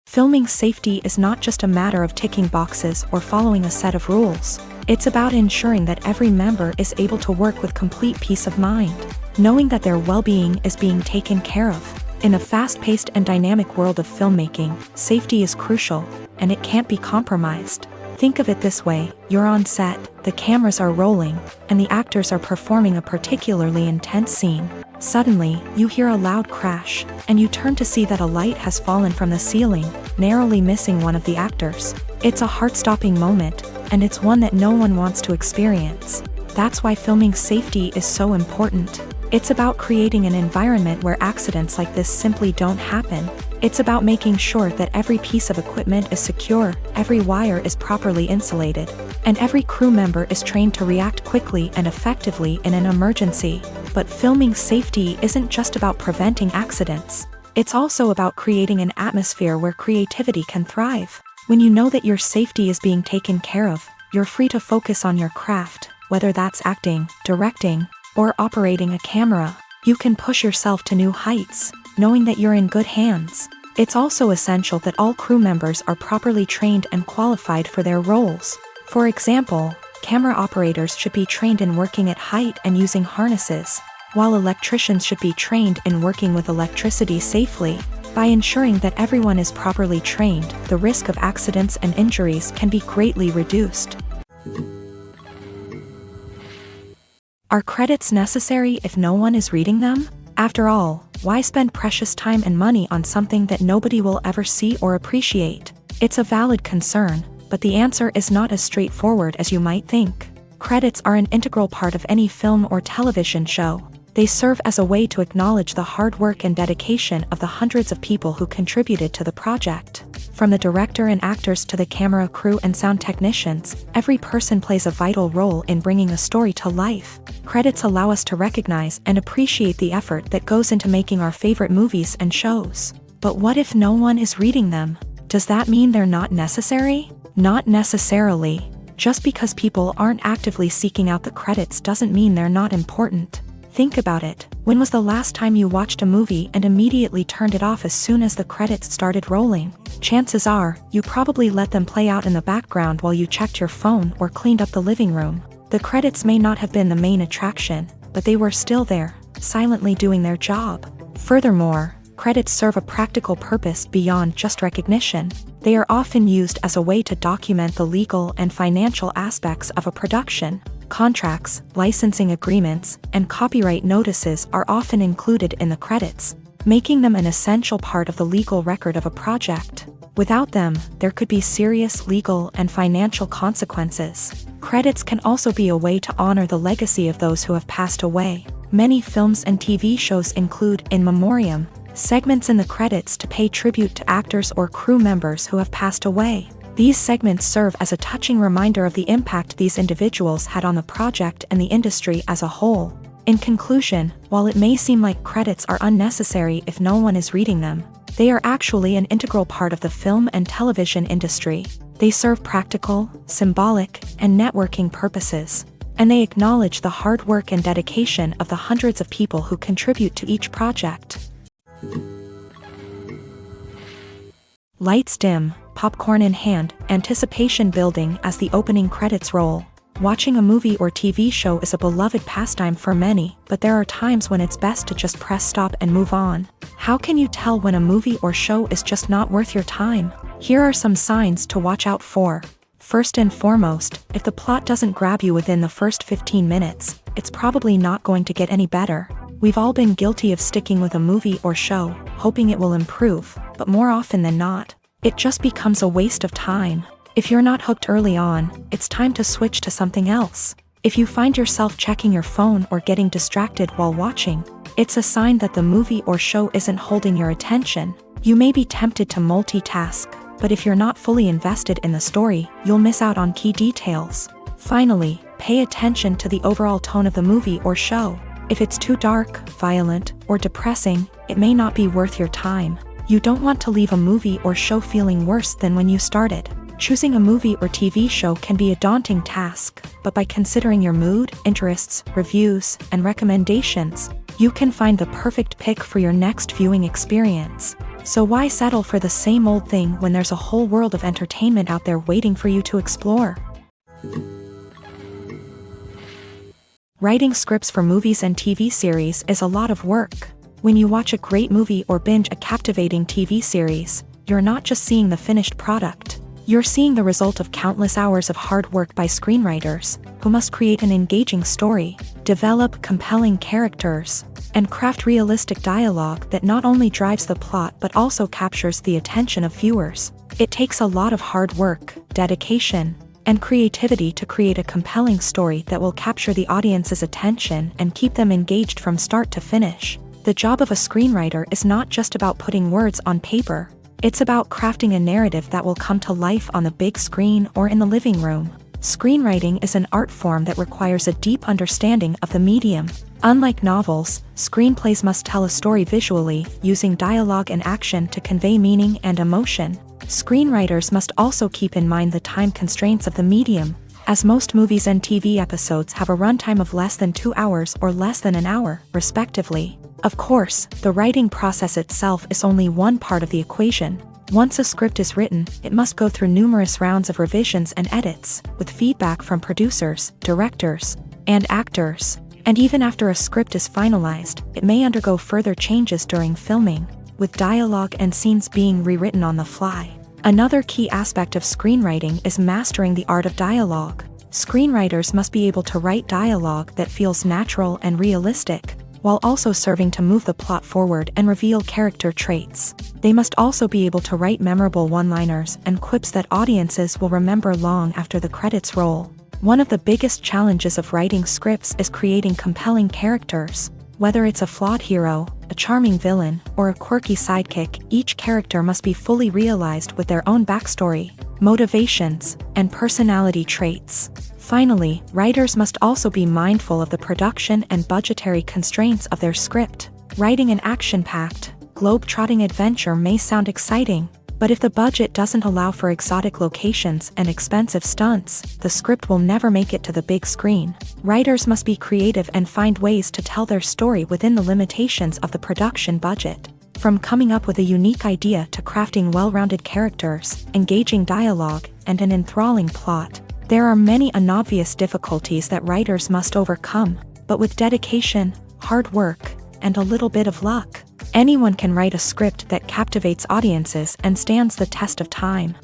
Filming safety is not just a matter of ticking boxes or following a set of rules. It's about ensuring that every member is able to work with complete peace of mind, knowing that their well-being is being taken care of. In a fast-paced and dynamic world of filmmaking, safety is crucial, and it can't be compromised. Think of it this way: you're on set, the cameras are rolling, and the actors are performing a particularly intense scene. Suddenly, you hear a loud crash, and you turn to see that a light has fallen from the ceiling, narrowly missing one of the actors. It's a heart-stopping moment, and it's one that no one wants to experience. That's why filming safety is so important. It's about creating an environment where accidents like this simply don't happen. It's about making sure that every piece of equipment is secure, every wire is properly insulated, and every crew member is trained to react quickly and effectively in an emergency. But filming safety isn't just about preventing accidents. It's also about creating an atmosphere where creativity can thrive. When you know that your safety is being taken care of, you're free to focus on your craft, whether that's acting, directing, or operating a camera. You can push yourself to new heights, knowing that you're in good hands. It's also essential that all crew members are properly trained and qualified for their roles. For example, camera operators should be trained in working at height and using harnesses, while electricians should be trained in working with electricity safely. By ensuring that everyone is properly trained, the risk of accidents and injuries can be greatly reduced. Are credits necessary if no one is reading them? After all, why spend precious time and money on something that nobody will ever see or appreciate? It's a valid concern, but the answer is not as straightforward as you might think. Credits are an integral part of any film or television show. They serve as a way to acknowledge the hard work and dedication of the hundreds of people who contributed to the project. From the director and actors to the camera crew and sound technicians, every person plays a vital role in bringing a story to life. Credits allow us to recognize and appreciate the effort that goes into making our favorite movies and shows. But what if no one is reading them? Does that mean they're not necessary? Not necessarily. Just because people aren't actively seeking out the credits doesn't mean they're not important. Think about it. When was the last time you watched a movie and immediately turned it off as soon as the credits started rolling? Chances are, you probably let them play out in the background while you checked your phone or cleaned up the living room. The credits may not have been the main attraction, but they were still there, silently doing their job. Furthermore, credits serve a practical purpose beyond just recognition. They are often used as a way to document the legal and financial aspects of a production. Contracts, licensing agreements, and copyright notices are often included in the credits, making them an essential part of the legal record of a project. Without them, there could be serious legal and financial consequences. Credits can also be a way to honor the legacy of those who have passed away. Many films and TV shows include in memoriam segments in the credits to pay tribute to actors or crew members who have passed away. These segments serve as a touching reminder of the impact these individuals had on the project and the industry as a whole. In conclusion, while it may seem like credits are unnecessary if no one is reading them, they are actually an integral part of the film and television industry. They serve practical, symbolic, and networking purposes. and they acknowledge the hard work and dedication of the hundreds of people who contribute to each project. Lights dim, popcorn in hand, anticipation building as the opening credits roll. Watching a movie or TV show is a beloved pastime for many, but there are times when it's best to just press stop and move on. How can you tell when a movie or show is just not worth your time? Here are some signs to watch out for. First and foremost, if the plot doesn't grab you within the first 15 minutes, it's probably not going to get any better. We've all been guilty of sticking with a movie or show, hoping it will improve, but more often than not, it just becomes a waste of time. If you're not hooked early on, it's time to switch to something else. If you find yourself checking your phone or getting distracted while watching, it's a sign that the movie or show isn't holding your attention. You may be tempted to multitask, but if you're not fully invested in the story, you'll miss out on key details. Finally, pay attention to the overall tone of the movie or show. If it's too dark, violent, or depressing, it may not be worth your time. You don't want to leave a movie or show feeling worse than when you started. Choosing a movie or TV show can be a daunting task, but by considering your mood, interests, reviews, and recommendations, you can find the perfect pick for your next viewing experience. So why settle for the same old thing when there's a whole world of entertainment out there waiting for you to explore? Writing scripts for movies and TV series is a lot of work. When you watch a great movie or binge a captivating TV series, you're not just seeing the finished product. You're seeing the result of countless hours of hard work by screenwriters, who must create an engaging story, develop compelling characters, and craft realistic dialogue that not only drives the plot but also captures the attention of viewers. It takes a lot of hard work, dedication, and creativity to create a compelling story that will capture the audience's attention and keep them engaged from start to finish. The job of a screenwriter is not just about putting words on paper. It's about crafting a narrative that will come to life on the big screen or in the living room. Screenwriting is an art form that requires a deep understanding of the medium. Unlike novels, screenplays must tell a story visually, using dialogue and action to convey meaning and emotion. Screenwriters must also keep in mind the time constraints of the medium, as most movies and TV episodes have a runtime of less than 2 hours or less than an hour, respectively. Of course, the writing process itself is only one part of the equation. Once a script is written, it must go through numerous rounds of revisions and edits, with feedback from producers, directors, and actors. And even after a script is finalized, it may undergo further changes during filming, with dialogue and scenes being rewritten on the fly. Another key aspect of screenwriting is mastering the art of dialogue. Screenwriters must be able to write dialogue that feels natural and realistic, while also serving to move the plot forward and reveal character traits. They must also be able to write memorable one-liners and quips that audiences will remember long after the credits roll. One of the biggest challenges of writing scripts is creating compelling characters. Whether it's a flawed hero, a charming villain, or a quirky sidekick, each character must be fully realized with their own backstory, motivations, and personality traits. Finally, writers must also be mindful of the production and budgetary constraints of their script. Writing an action-packed, globe-trotting adventure may sound exciting, but if the budget doesn't allow for exotic locations and expensive stunts, the script will never make it to the big screen. Writers must be creative and find ways to tell their story within the limitations of the production budget. From coming up with a unique idea to crafting well-rounded characters, engaging dialogue, and an enthralling plot, there are many unobvious difficulties that writers must overcome, but with dedication, hard work, and a little bit of luck, anyone can write a script that captivates audiences and stands the test of time.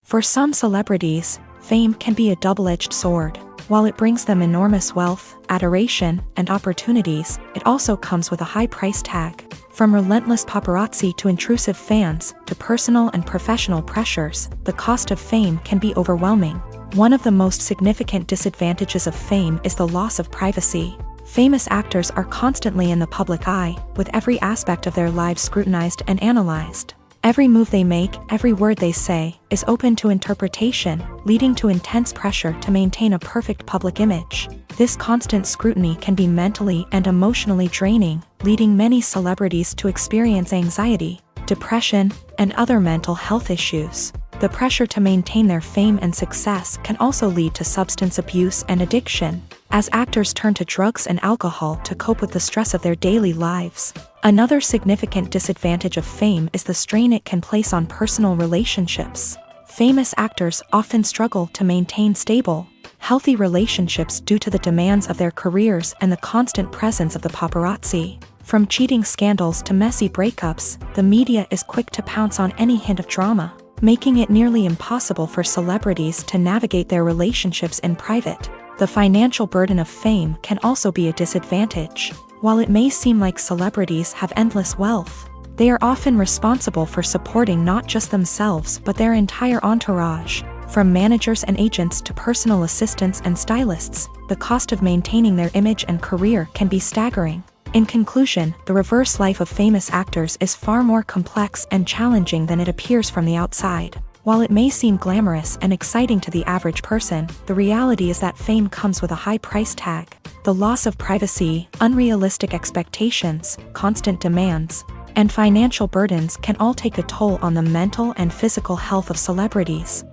For some celebrities, fame can be a double-edged sword. While it brings them enormous wealth, adoration, and opportunities, it also comes with a high price tag. From relentless paparazzi to intrusive fans, to personal and professional pressures, the cost of fame can be overwhelming. One of the most significant disadvantages of fame is the loss of privacy. Famous actors are constantly in the public eye, with every aspect of their lives scrutinized and analyzed. Every move they make, every word they say, is open to interpretation, leading to intense pressure to maintain a perfect public image. This constant scrutiny can be mentally and emotionally draining, leading many celebrities to experience anxiety, depression, and other mental health issues. The pressure to maintain their fame and success can also lead to substance abuse and addiction, as actors turn to drugs and alcohol to cope with the stress of their daily lives. Another significant disadvantage of fame is the strain it can place on personal relationships. Famous actors often struggle to maintain stable, healthy relationships due to the demands of their careers and the constant presence of the paparazzi. From cheating scandals to messy breakups, the media is quick to pounce on any hint of drama, making it nearly impossible for celebrities to navigate their relationships in private. The financial burden of fame can also be a disadvantage. While it may seem like celebrities have endless wealth, they are often responsible for supporting not just themselves but their entire entourage. From managers and agents to personal assistants and stylists, the cost of maintaining their image and career can be staggering. In conclusion, the reverse life of famous actors is far more complex and challenging than it appears from the outside. While it may seem glamorous and exciting to the average person, the reality is that fame comes with a high price tag. The loss of privacy, unrealistic expectations, constant demands, and financial burdens can all take a toll on the mental and physical health of celebrities.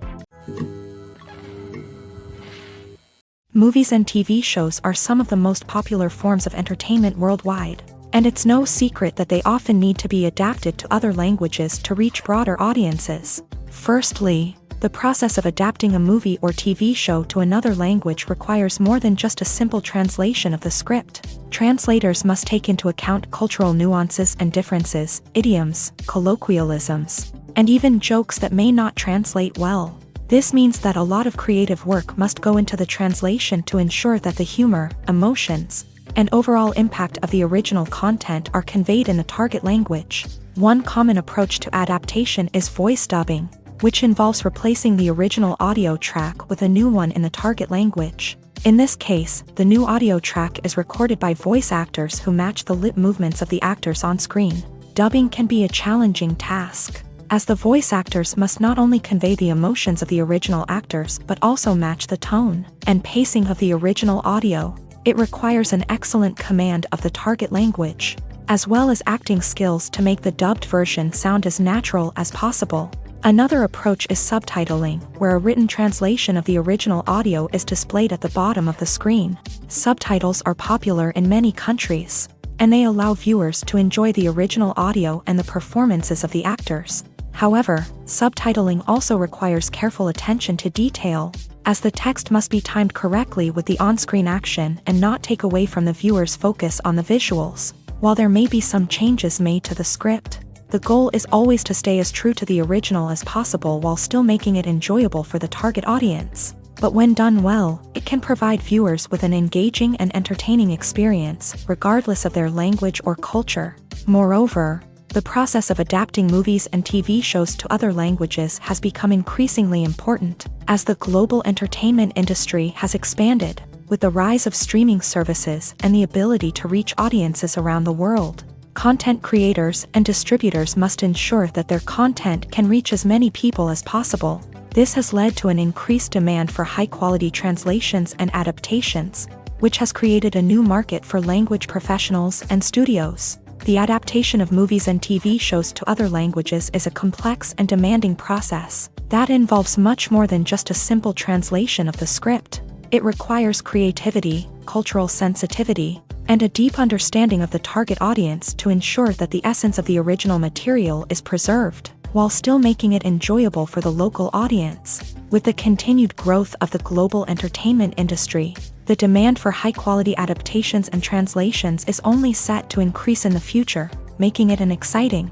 Movies and TV shows are some of the most popular forms of entertainment worldwide, and it's no secret that they often need to be adapted to other languages to reach broader audiences. Firstly, the process of adapting a movie or TV show to another language requires more than just a simple translation of the script. Translators must take into account cultural nuances and differences, idioms, colloquialisms, and even jokes that may not translate well. This means that a lot of creative work must go into the translation to ensure that the humor, emotions, and overall impact of the original content are conveyed in the target language. One common approach to adaptation is voice dubbing, which involves replacing the original audio track with a new one in the target language. In this case, the new audio track is recorded by voice actors who match the lip movements of the actors on screen. Dubbing can be a challenging task, as the voice actors must not only convey the emotions of the original actors but also match the tone and pacing of the original audio. It requires an excellent command of the target language, as well as acting skills to make the dubbed version sound as natural as possible. Another approach is subtitling, where a written translation of the original audio is displayed at the bottom of the screen. Subtitles are popular in many countries, and they allow viewers to enjoy the original audio and the performances of the actors. However, subtitling also requires careful attention to detail, as the text must be timed correctly with the on-screen action and not take away from the viewer's focus on the visuals. While there may be some changes made to the script, the goal is always to stay as true to the original as possible while still making it enjoyable for the target audience. But when done well, it can provide viewers with an engaging and entertaining experience, regardless of their language or culture. Moreover, the process of adapting movies and TV shows to other languages has become increasingly important, as the global entertainment industry has expanded, with the rise of streaming services and the ability to reach audiences around the world. Content creators and distributors must ensure that their content can reach as many people as possible. This has led to an increased demand for high-quality translations and adaptations, which has created a new market for language professionals and studios. The adaptation of movies and TV shows to other languages is a complex and demanding process that involves much more than just a simple translation of the script. It requires creativity, cultural sensitivity, and a deep understanding of the target audience to ensure that the essence of the original material is preserved, while still making it enjoyable for the local audience. With the continued growth of the global entertainment industry, the demand for high-quality adaptations and translations is only set to increase in the future, making it an exciting.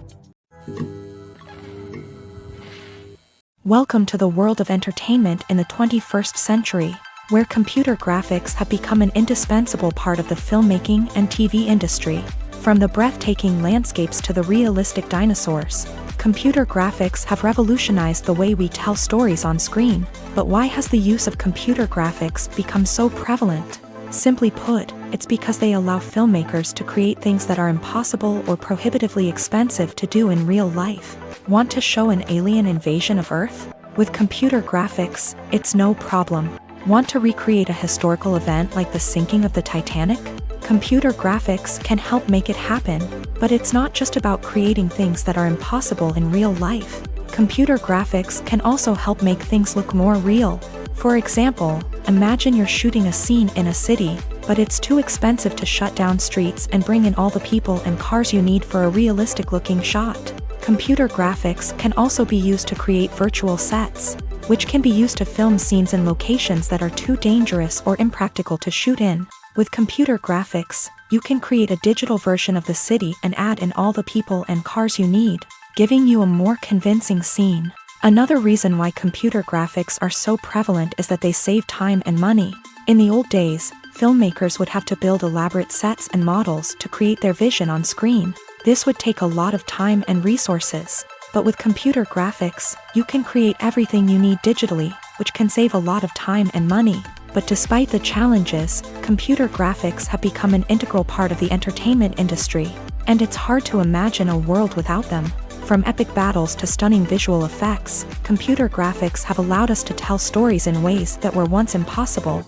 Welcome to the world of entertainment in the 21st century, where computer graphics have become an indispensable part of the filmmaking and TV industry. From the breathtaking landscapes to the realistic dinosaurs, computer graphics have revolutionized the way we tell stories on screen. But why has the use of computer graphics become so prevalent? Simply put, it's because they allow filmmakers to create things that are impossible or prohibitively expensive to do in real life. Want to show an alien invasion of Earth? With computer graphics, it's no problem. Want to recreate a historical event like the sinking of the Titanic? Computer graphics can help make it happen, but it's not just about creating things that are impossible in real life. Computer graphics can also help make things look more real. For example, imagine you're shooting a scene in a city, but it's too expensive to shut down streets and bring in all the people and cars you need for a realistic-looking shot. Computer graphics can also be used to create virtual sets, which can be used to film scenes in locations that are too dangerous or impractical to shoot in. With computer graphics, you can create a digital version of the city and add in all the people and cars you need, giving you a more convincing scene. Another reason why computer graphics are so prevalent is that they save time and money. In the old days, filmmakers would have to build elaborate sets and models to create their vision on screen. This would take a lot of time and resources. But with computer graphics, you can create everything you need digitally, which can save a lot of time and money. But despite the challenges, computer graphics have become an integral part of the entertainment industry, and it's hard to imagine a world without them. From epic battles to stunning visual effects, computer graphics have allowed us to tell stories in ways that were once impossible.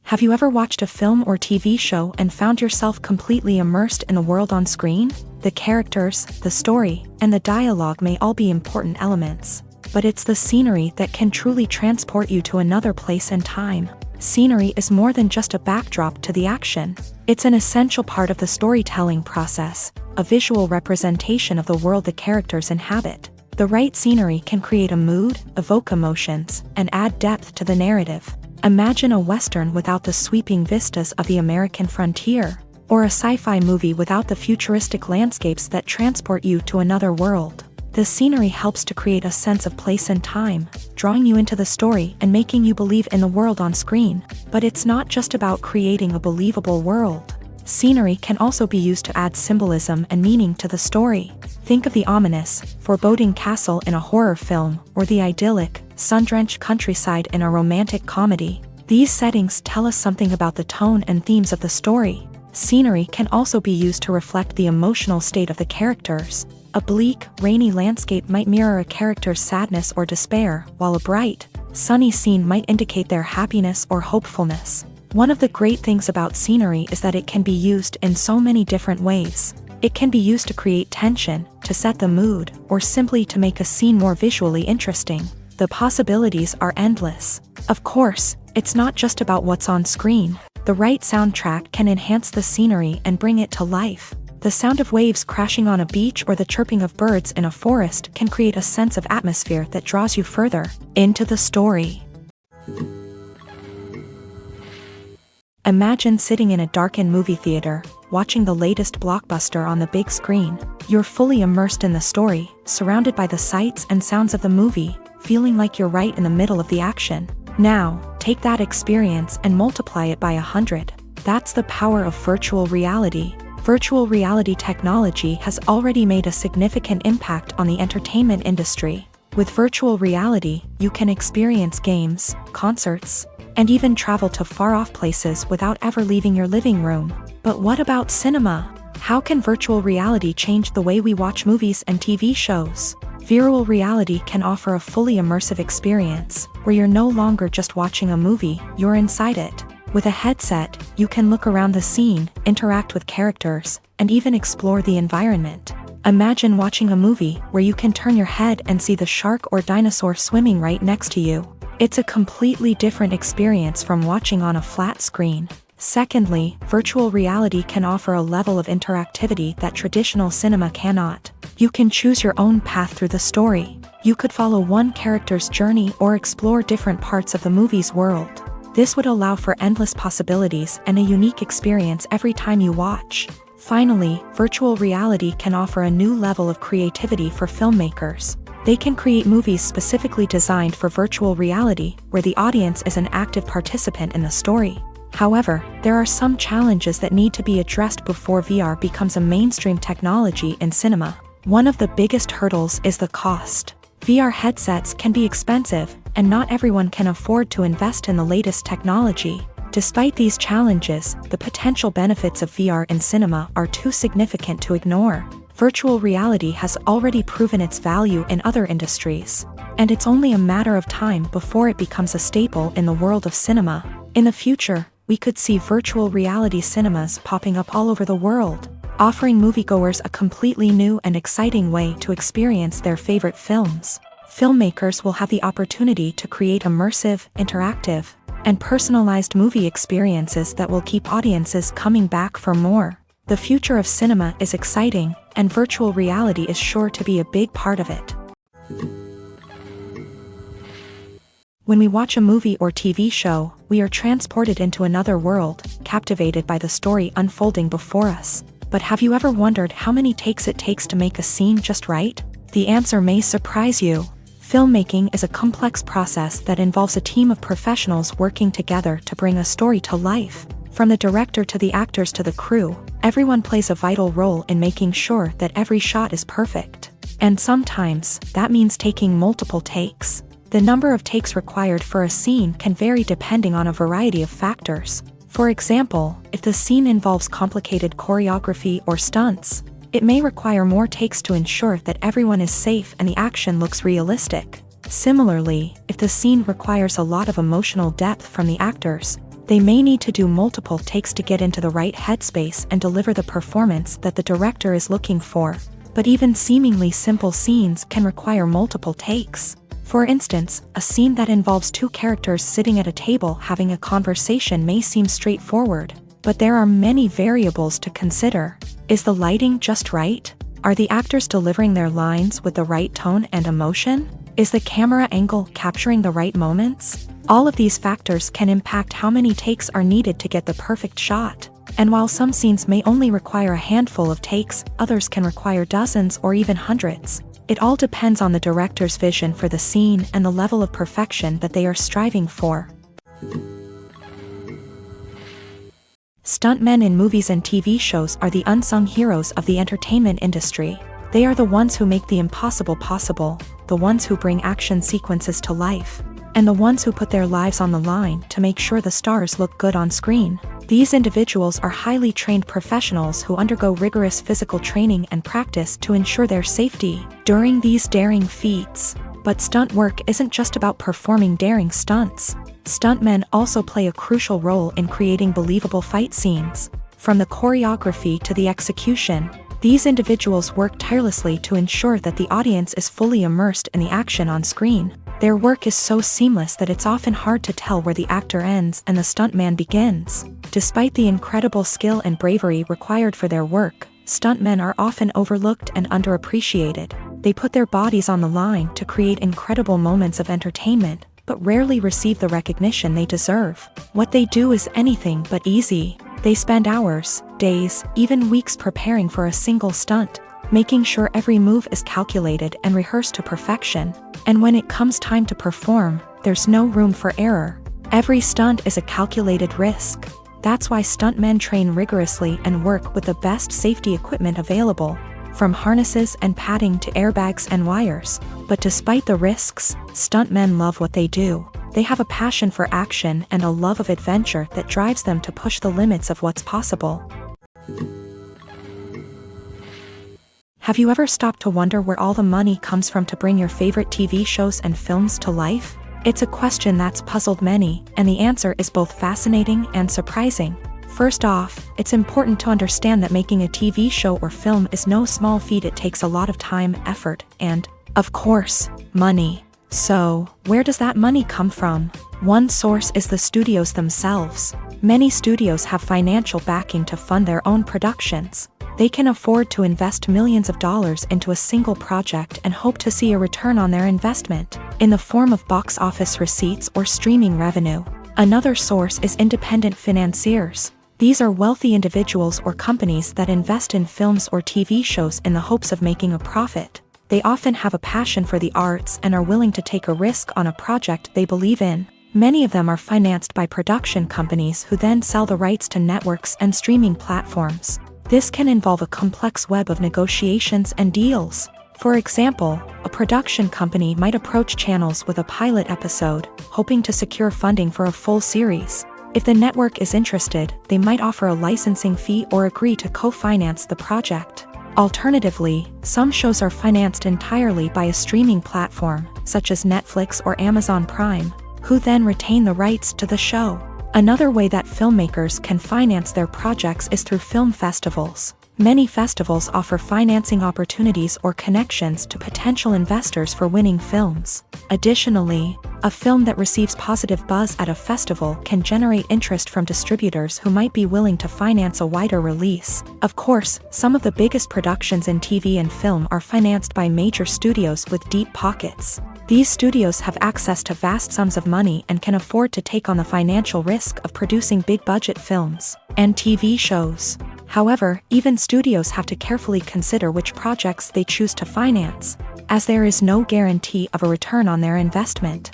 Have you ever watched a film or TV show and found yourself completely immersed in the world on screen? The characters, the story, and the dialogue may all be important elements, but it's the scenery that can truly transport you to another place and time. Scenery is more than just a backdrop to the action. It's an essential part of the storytelling process, a visual representation of the world the characters inhabit. The right scenery can create a mood, evoke emotions, and add depth to the narrative. Imagine a Western without the sweeping vistas of the American frontier, or a sci-fi movie without the futuristic landscapes that transport you to another world. The scenery helps to create a sense of place and time, drawing you into the story and making you believe in the world on screen. But it's not just about creating a believable world. Scenery can also be used to add symbolism and meaning to the story. Think of the ominous, foreboding castle in a horror film, or the idyllic, sun-drenched countryside in a romantic comedy. These settings tell us something about the tone and themes of the story. Scenery can also be used to reflect the emotional state of the characters. A bleak, rainy landscape might mirror a character's sadness or despair, while a bright, sunny scene might indicate their happiness or hopefulness. One of the great things about scenery is that it can be used in so many different ways. It can be used to create tension, to set the mood, or simply to make a scene more visually interesting. The possibilities are endless. Of course, it's not just about what's on screen. The right soundtrack can enhance the scenery and bring it to life. The sound of waves crashing on a beach or the chirping of birds in a forest can create a sense of atmosphere that draws you further into the story. Imagine sitting in a darkened movie theater, watching the latest blockbuster on the big screen. You're fully immersed in the story, surrounded by the sights and sounds of the movie, feeling like you're right in the middle of the action. Now, take that experience and multiply it by 100. That's the power of virtual reality. Virtual reality technology has already made a significant impact on the entertainment industry. With virtual reality, you can experience games, concerts, and even travel to far-off places without ever leaving your living room. But what about cinema? How can virtual reality change the way we watch movies and TV shows? Virtual reality can offer a fully immersive experience, where you're no longer just watching a movie, you're inside it. With a headset, you can look around the scene, interact with characters, and even explore the environment. Imagine watching a movie where you can turn your head and see the shark or dinosaur swimming right next to you. It's a completely different experience from watching on a flat screen. Secondly, virtual reality can offer a level of interactivity that traditional cinema cannot. You can choose your own path through the story. You could follow one character's journey or explore different parts of the movie's world. This would allow for endless possibilities and a unique experience every time you watch. Finally, virtual reality can offer a new level of creativity for filmmakers. They can create movies specifically designed for virtual reality, where the audience is an active participant in the story. However, there are some challenges that need to be addressed before VR becomes a mainstream technology in cinema. One of the biggest hurdles is the cost. VR headsets can be expensive, and not everyone can afford to invest in the latest technology. Despite these challenges, the potential benefits of VR in cinema are too significant to ignore. Virtual reality has already proven its value in other industries, and it's only a matter of time before it becomes a staple in the world of cinema. In the future, we could see virtual reality cinemas popping up all over the world. offering moviegoers a completely new and exciting way to experience their favorite films. Filmmakers will have the opportunity to create immersive, interactive, and personalized movie experiences that will keep audiences coming back for more. The future of cinema is exciting, and virtual reality is sure to be a big part of it. When we watch a movie or TV show, we are transported into another world, captivated by the story unfolding before us. But have you ever wondered how many takes it takes to make a scene just right? The answer may surprise you. Filmmaking is a complex process that involves a team of professionals working together to bring a story to life. From the director to the actors to the crew, everyone plays a vital role in making sure that every shot is perfect. And sometimes, that means taking multiple takes. The number of takes required for a scene can vary depending on a variety of factors. For example, if the scene involves complicated choreography or stunts, it may require more takes to ensure that everyone is safe and the action looks realistic. Similarly, if the scene requires a lot of emotional depth from the actors, they may need to do multiple takes to get into the right headspace and deliver the performance that the director is looking for. But even seemingly simple scenes can require multiple takes. For instance, a scene that involves two characters sitting at a table having a conversation may seem straightforward, but there are many variables to consider. Is the lighting just right? Are the actors delivering their lines with the right tone and emotion? Is the camera angle capturing the right moments? All of these factors can impact how many takes are needed to get the perfect shot. And while some scenes may only require a handful of takes, others can require dozens or even hundreds. It all depends on the director's vision for the scene and the level of perfection that they are striving for. Stuntmen in movies and TV shows are the unsung heroes of the entertainment industry. They are the ones who make the impossible possible, the ones who bring action sequences to life, and the ones who put their lives on the line to make sure the stars look good on screen. These individuals are highly trained professionals who undergo rigorous physical training and practice to ensure their safety during these daring feats. But stunt work isn't just about performing daring stunts. Stuntmen also play a crucial role in creating believable fight scenes. From the choreography to the execution, these individuals work tirelessly to ensure that the audience is fully immersed in the action on screen. Their work is so seamless that it's often hard to tell where the actor ends and the stuntman begins. Despite the incredible skill and bravery required for their work, stuntmen are often overlooked and underappreciated. They put their bodies on the line to create incredible moments of entertainment, but rarely receive the recognition they deserve. What they do is anything but easy. They spend hours, days, even weeks preparing for a single stunt, making sure every move is calculated and rehearsed to perfection. And when it comes time to perform, there's no room for error. Every stunt is a calculated risk. That's why stuntmen train rigorously and work with the best safety equipment available, from harnesses and padding to airbags and wires. But despite the risks, stuntmen love what they do. They have a passion for action and a love of adventure that drives them to push the limits of what's possible. Have you ever stopped to wonder where all the money comes from to bring your favorite TV shows and films to life? It's a question that's puzzled many, and the answer is both fascinating and surprising. First off, it's important to understand that making a TV show or film is no small feat. It takes a lot of time, effort, and, of course, money. So, where does that money come from? One source is the studios themselves. Many studios have financial backing to fund their own productions. They can afford to invest millions of dollars into a single project and hope to see a return on their investment, in the form of box office receipts or streaming revenue. Another source is independent financiers. These are wealthy individuals or companies that invest in films or TV shows in the hopes of making a profit. They often have a passion for the arts and are willing to take a risk on a project they believe in. Many of them are financed by production companies who then sell the rights to networks and streaming platforms. This can involve a complex web of negotiations and deals. For example, a production company might approach channels with a pilot episode, hoping to secure funding for a full series. If the network is interested, they might offer a licensing fee or agree to co-finance the project. Alternatively, some shows are financed entirely by a streaming platform, such as Netflix or Amazon Prime, who then retain the rights to the show. Another way that filmmakers can finance their projects is through film festivals. Many festivals offer financing opportunities or connections to potential investors for winning films. Additionally, a film that receives positive buzz at a festival can generate interest from distributors who might be willing to finance a wider release. Of course, some of the biggest productions in TV and film are financed by major studios with deep pockets. These studios have access to vast sums of money and can afford to take on the financial risk of producing big-budget films and TV shows. However, even studios have to carefully consider which projects they choose to finance, as there is no guarantee of a return on their investment.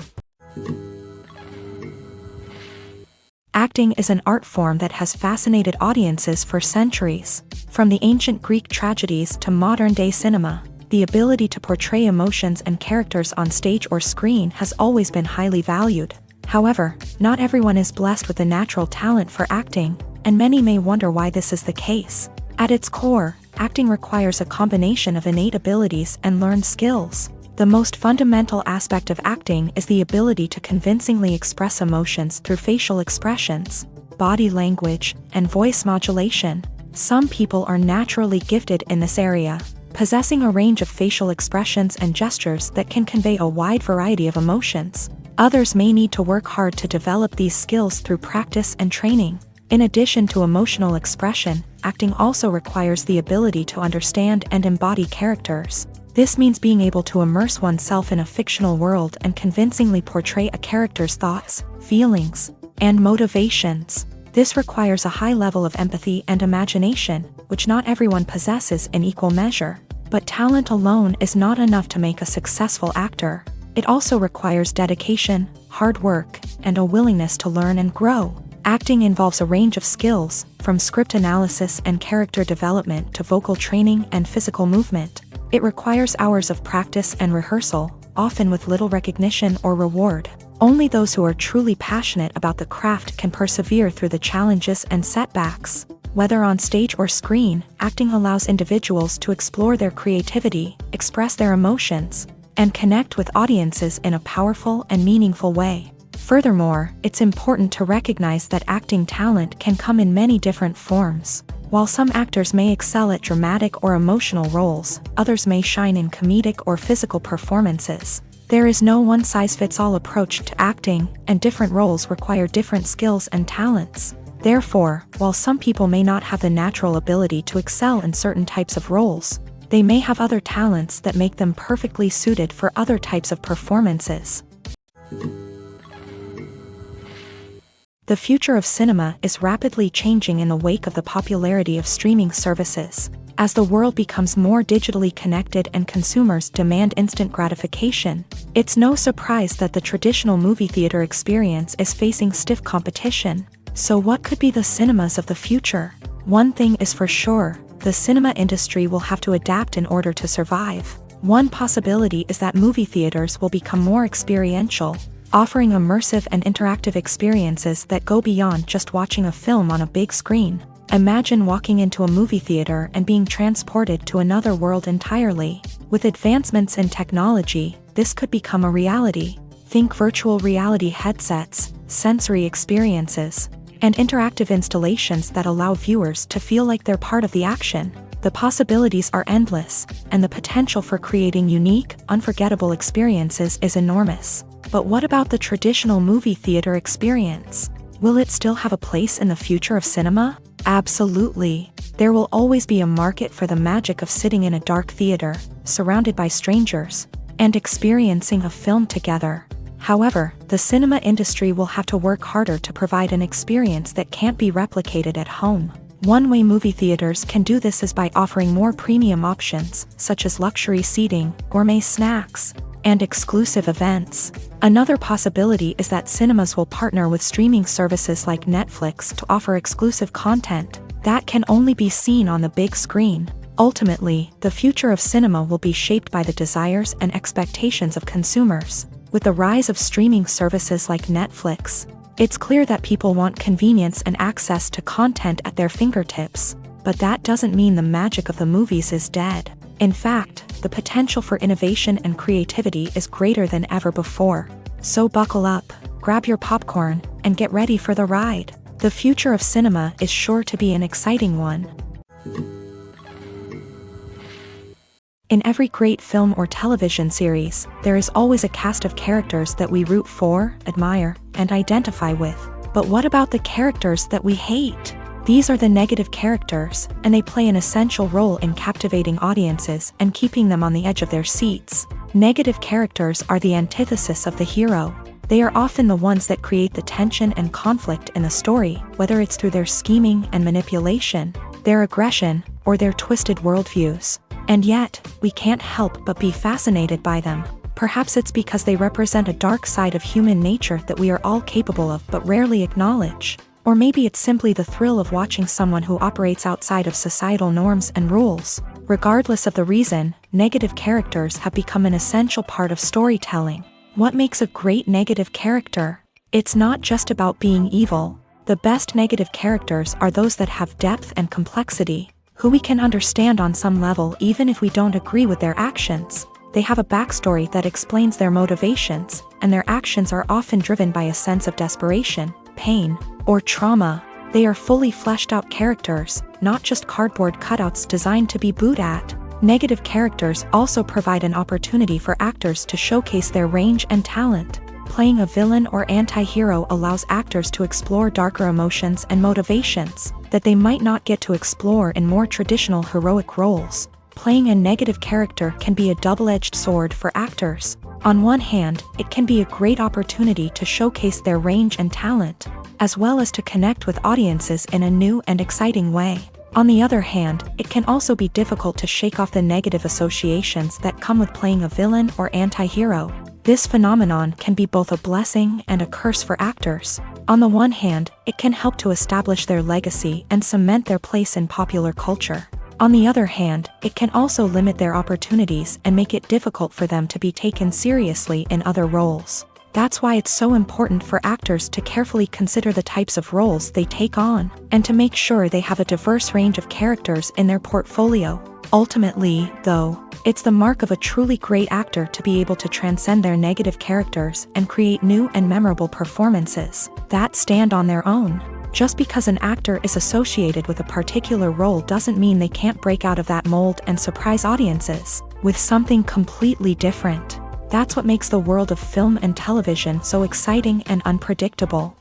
Acting is an art form that has fascinated audiences for centuries. From the ancient Greek tragedies to modern-day cinema, the ability to portray emotions and characters on stage or screen has always been highly valued. However, not everyone is blessed with the natural talent for acting, and many may wonder why this is the case. At its core, acting requires a combination of innate abilities and learned skills. The most fundamental aspect of acting is the ability to convincingly express emotions through facial expressions, body language, and voice modulation. Some people are naturally gifted in this area, possessing a range of facial expressions and gestures that can convey a wide variety of emotions. Others may need to work hard to develop these skills through practice and training. In addition to emotional expression, acting also requires the ability to understand and embody characters. This means being able to immerse oneself in a fictional world and convincingly portray a character's thoughts, feelings, and motivations. This requires a high level of empathy and imagination, which not everyone possesses in equal measure. But talent alone is not enough to make a successful actor. It also requires dedication, hard work, and a willingness to learn and grow. Acting involves a range of skills, from script analysis and character development to vocal training and physical movement. It requires hours of practice and rehearsal, often with little recognition or reward. Only those who are truly passionate about the craft can persevere through the challenges and setbacks. Whether on stage or screen, acting allows individuals to explore their creativity, express their emotions, and connect with audiences in a powerful and meaningful way. Furthermore, it's important to recognize that acting talent can come in many different forms. While some actors may excel at dramatic or emotional roles, others may shine in comedic or physical performances. There is no one-size-fits-all approach to acting, and different roles require different skills and talents. Therefore, while some people may not have the natural ability to excel in certain types of roles, they may have other talents that make them perfectly suited for other types of performances. The future of cinema is rapidly changing in the wake of the popularity of streaming services. As the world becomes more digitally connected and consumers demand instant gratification, it's no surprise that the traditional movie theater experience is facing stiff competition. So what could be the cinemas of the future? One thing is for sure, the cinema industry will have to adapt in order to survive. One possibility is that movie theaters will become more experiential, offering immersive and interactive experiences that go beyond just watching a film on a big screen. Imagine walking into a movie theater and being transported to another world entirely. With advancements in technology, this could become a reality. Think virtual reality headsets, sensory experiences, and interactive installations that allow viewers to feel like they're part of the action. The possibilities are endless, and the potential for creating unique, unforgettable experiences is enormous. But what about the traditional movie theater experience? Will it still have a place in the future of cinema? Absolutely. There will always be a market for the magic of sitting in a dark theater, surrounded by strangers, and experiencing a film together. However, the cinema industry will have to work harder to provide an experience that can't be replicated at home. One way movie theaters can do this is by offering more premium options, such as luxury seating, gourmet snacks, and exclusive events. Another possibility is that cinemas will partner with streaming services like Netflix to offer exclusive content that can only be seen on the big screen. Ultimately, the future of cinema will be shaped by the desires and expectations of consumers. With the rise of streaming services like Netflix, it's clear that people want convenience and access to content at their fingertips. But that doesn't mean the magic of the movies is dead. In fact, the potential for innovation and creativity is greater than ever before. So buckle up, grab your popcorn, and get ready for the ride. The future of cinema is sure to be an exciting one. In every great film or television series, there is always a cast of characters that we root for, admire, and identify with. But what about the characters that we hate? These are the negative characters, and they play an essential role in captivating audiences and keeping them on the edge of their seats. Negative characters are the antithesis of the hero. They are often the ones that create the tension and conflict in the story, whether it's through their scheming and manipulation, their aggression, or their twisted worldviews. And yet, we can't help but be fascinated by them. Perhaps it's because they represent a dark side of human nature that we are all capable of but rarely acknowledge. Or maybe it's simply the thrill of watching someone who operates outside of societal norms and rules. Regardless of the reason, negative characters have become an essential part of storytelling. What makes a great negative character? It's not just about being evil. The best negative characters are those that have depth and complexity, who we can understand on some level even if we don't agree with their actions. They have a backstory that explains their motivations, and their actions are often driven by a sense of desperation, pain, or trauma. They are fully fleshed out characters, not just cardboard cutouts designed to be booed at. Negative characters also provide an opportunity for actors to showcase their range and talent. Playing a villain or anti-hero allows actors to explore darker emotions and motivations that they might not get to explore in more traditional heroic roles. Playing a negative character can be a double-edged sword for actors. On one hand, it can be a great opportunity to showcase their range and talent, as well as to connect with audiences in a new and exciting way. On the other hand, it can also be difficult to shake off the negative associations that come with playing a villain or anti-hero. This phenomenon can be both a blessing and a curse for actors. On the one hand, it can help to establish their legacy and cement their place in popular culture. On the other hand, it can also limit their opportunities and make it difficult for them to be taken seriously in other roles. That's why it's so important for actors to carefully consider the types of roles they take on, and to make sure they have a diverse range of characters in their portfolio. Ultimately, though, it's the mark of a truly great actor to be able to transcend their negative characters and create new and memorable performances that stand on their own. Just because an actor is associated with a particular role doesn't mean they can't break out of that mold and surprise audiences with something completely different. That's what makes the world of film and television so exciting and unpredictable.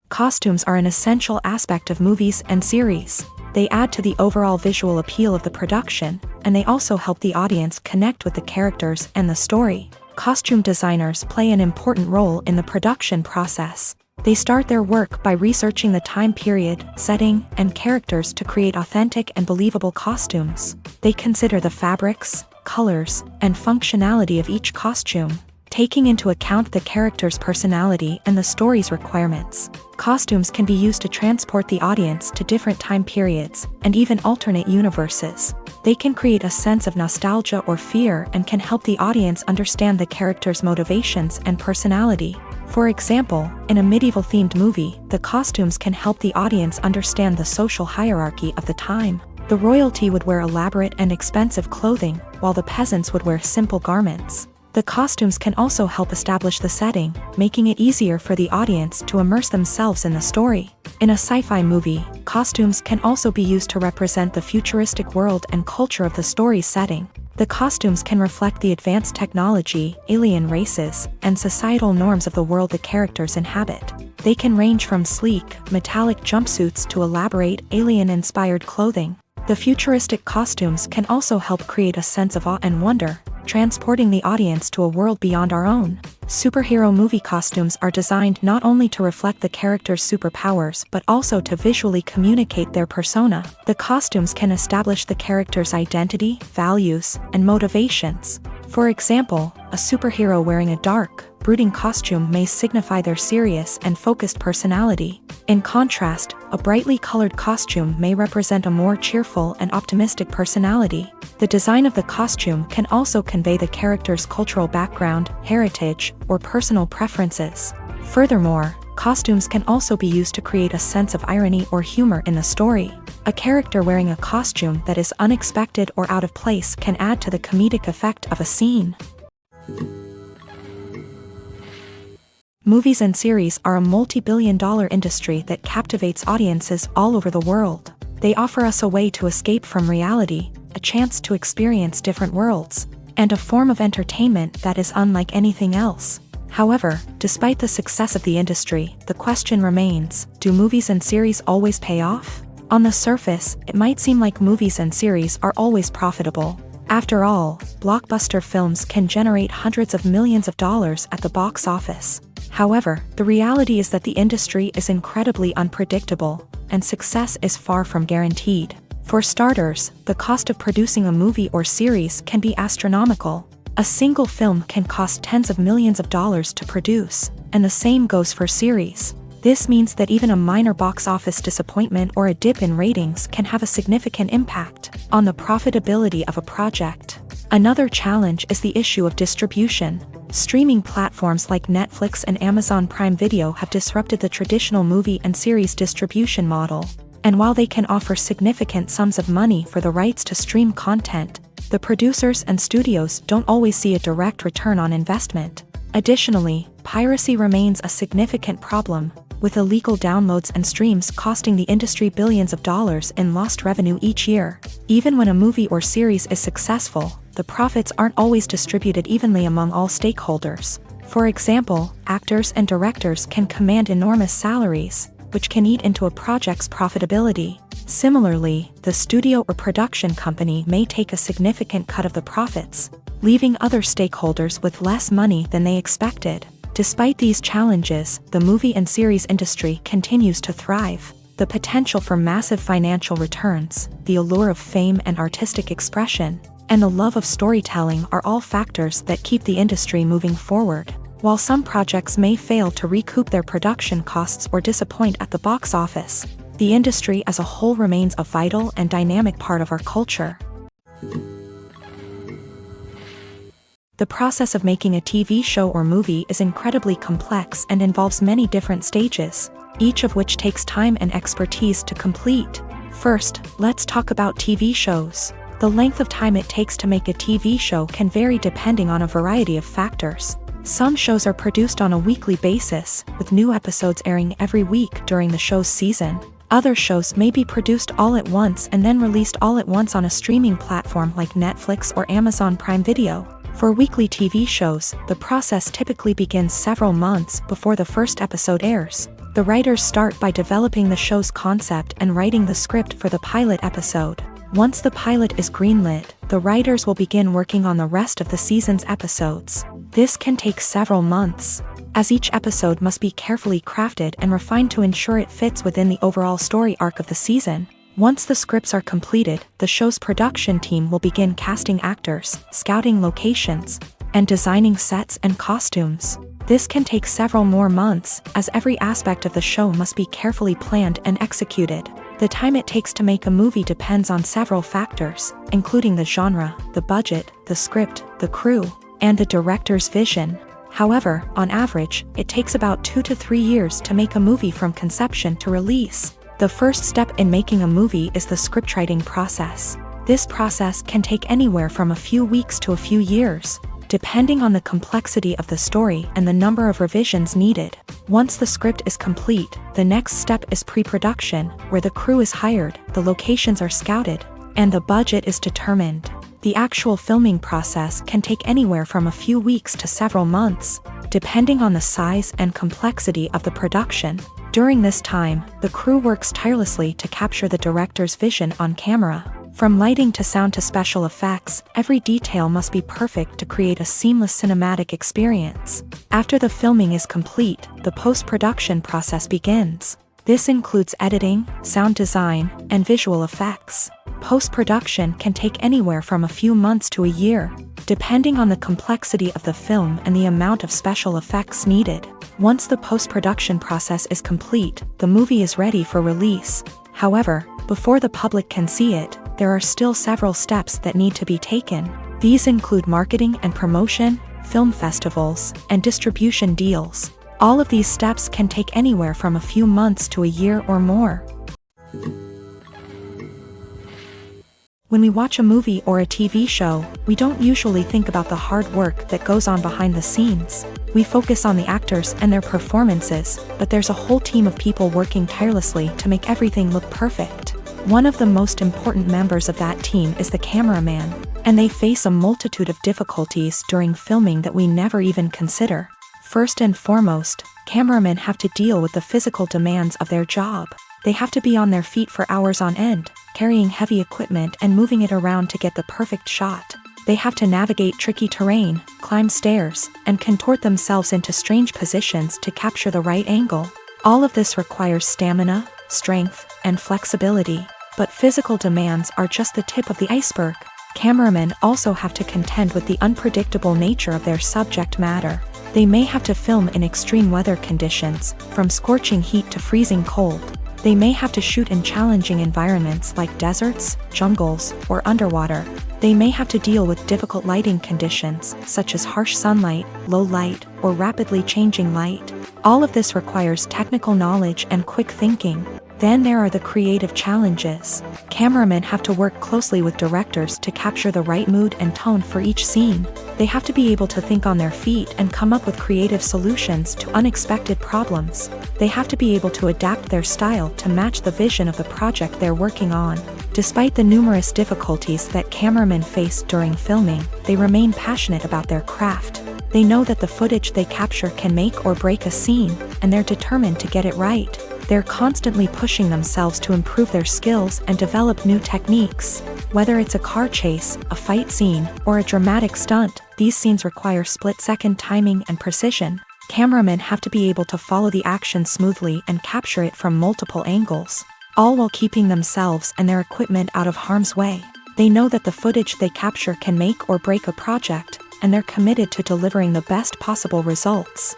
Costumes are an essential aspect of movies and series. They add to the overall visual appeal of the production, and they also help the audience connect with the characters and the story. Costume designers play an important role in the production process. They start their work by researching the time period, setting, and characters to create authentic and believable costumes. They consider the fabrics, colors, and functionality of each costume, taking into account the character's personality and the story's requirements. Costumes can be used to transport the audience to different time periods and even alternate universes. They can create a sense of nostalgia or fear and can help the audience understand the character's motivations and personality. For example, in a medieval-themed movie, the costumes can help the audience understand the social hierarchy of the time. The royalty would wear elaborate and expensive clothing, while the peasants would wear simple garments. The costumes can also help establish the setting, making it easier for the audience to immerse themselves in the story. In a sci-fi movie, costumes can also be used to represent the futuristic world and culture of the story's setting. The costumes can reflect the advanced technology, alien races, and societal norms of the world the characters inhabit. They can range from sleek, metallic jumpsuits to elaborate, alien-inspired clothing. The futuristic costumes can also help create a sense of awe and wonder, transporting the audience to a world beyond our own. Superhero movie costumes are designed not only to reflect the character's superpowers but also to visually communicate their persona. The costumes can establish the character's identity, values, and motivations. For example, a superhero wearing a dark, brooding costume may signify their serious and focused personality. In contrast, a brightly colored costume may represent a more cheerful and optimistic personality. The design of the costume can also convey the character's cultural background, heritage, or personal preferences. Furthermore, costumes can also be used to create a sense of irony or humor in the story. A character wearing a costume that is unexpected or out of place can add to the comedic effect of a scene. Movies and series are a multi-billion-dollar industry that captivates audiences all over the world. They offer us a way to escape from reality, a chance to experience different worlds, and a form of entertainment that is unlike anything else. However, despite the success of the industry, the question remains, do movies and series always pay off? On the surface, it might seem like movies and series are always profitable. After all, blockbuster films can generate hundreds of millions of dollars at the box office. However, the reality is that the industry is incredibly unpredictable, and success is far from guaranteed. For starters, the cost of producing a movie or series can be astronomical. A single film can cost tens of millions of dollars to produce, and the same goes for series. This means that even a minor box office disappointment or a dip in ratings can have a significant impact on the profitability of a project. Another challenge is the issue of distribution. Streaming platforms like Netflix and Amazon Prime Video have disrupted the traditional movie and series distribution model. And while they can offer significant sums of money for the rights to stream content, the producers and studios don't always see a direct return on investment. Additionally, piracy remains a significant problem, with illegal downloads and streams costing the industry billions of dollars in lost revenue each year. Even when a movie or series is successful, the profits aren't always distributed evenly among all stakeholders. For example, actors and directors can command enormous salaries, which can eat into a project's profitability. Similarly, the studio or production company may take a significant cut of the profits, leaving other stakeholders with less money than they expected. Despite these challenges, the movie and series industry continues to thrive. The potential for massive financial returns, the allure of fame and artistic expression, and the love of storytelling are all factors that keep the industry moving forward. While some projects may fail to recoup their production costs or disappoint at the box office, the industry as a whole remains a vital and dynamic part of our culture. The process of making a TV show or movie is incredibly complex and involves many different stages, each of which takes time and expertise to complete. First, let's talk about TV shows. The length of time it takes to make a TV show can vary depending on a variety of factors. Some shows are produced on a weekly basis, with new episodes airing every week during the show's season. Other shows may be produced all at once and then released all at once on a streaming platform like Netflix or Amazon Prime Video. For weekly TV shows, the process typically begins several months before the first episode airs. The writers start by developing the show's concept and writing the script for the pilot episode. Once the pilot is greenlit, the writers will begin working on the rest of the season's episodes. This can take several months, as each episode must be carefully crafted and refined to ensure it fits within the overall story arc of the season. Once the scripts are completed, the show's production team will begin casting actors, scouting locations, and designing sets and costumes. This can take several more months, as every aspect of the show must be carefully planned and executed. The time it takes to make a movie depends on several factors, including the genre, the budget, the script, the crew, and the director's vision. However, on average, it takes about 2 to 3 years to make a movie from conception to release. The first step in making a movie is the scriptwriting process. This process can take anywhere from a few weeks to a few years, depending on the complexity of the story and the number of revisions needed. Once the script is complete, the next step is pre-production, where the crew is hired, the locations are scouted, and the budget is determined. The actual filming process can take anywhere from a few weeks to several months, depending on the size and complexity of the production. During this time, the crew works tirelessly to capture the director's vision on camera. From lighting to sound to special effects, every detail must be perfect to create a seamless cinematic experience. After the filming is complete, the post-production process begins. This includes editing, sound design, and visual effects. Post-production can take anywhere from a few months to a year, depending on the complexity of the film and the amount of special effects needed. Once the post-production process is complete, the movie is ready for release. However, before the public can see it, there are still several steps that need to be taken. These include marketing and promotion, film festivals, and distribution deals. All of these steps can take anywhere from a few months to a year or more. When we watch a movie or a TV show, we don't usually think about the hard work that goes on behind the scenes. We focus on the actors and their performances, but there's a whole team of people working tirelessly to make everything look perfect. One of the most important members of that team is the cameraman, and they face a multitude of difficulties during filming that we never even consider. First and foremost, cameramen have to deal with the physical demands of their job. They have to be on their feet for hours on end, carrying heavy equipment and moving it around to get the perfect shot. They have to navigate tricky terrain, climb stairs, and contort themselves into strange positions to capture the right angle. All of this requires stamina, strength, and flexibility. But physical demands are just the tip of the iceberg. Cameramen also have to contend with the unpredictable nature of their subject matter. They may have to film in extreme weather conditions, from scorching heat to freezing cold. They may have to shoot in challenging environments like deserts, jungles, or underwater. They may have to deal with difficult lighting conditions, such as harsh sunlight, low light, or rapidly changing light. All of this requires technical knowledge and quick thinking. Then there are the creative challenges. Cameramen have to work closely with directors to capture the right mood and tone for each scene. They have to be able to think on their feet and come up with creative solutions to unexpected problems. They have to be able to adapt their style to match the vision of the project they're working on. Despite the numerous difficulties that cameramen face during filming, they remain passionate about their craft. They know that the footage they capture can make or break a scene, and they're determined to get it right. They're constantly pushing themselves to improve their skills and develop new techniques. Whether it's a car chase, a fight scene, or a dramatic stunt, these scenes require split-second timing and precision. Cameramen have to be able to follow the action smoothly and capture it from multiple angles, all while keeping themselves and their equipment out of harm's way. They know that the footage they capture can make or break a project, and they're committed to delivering the best possible results.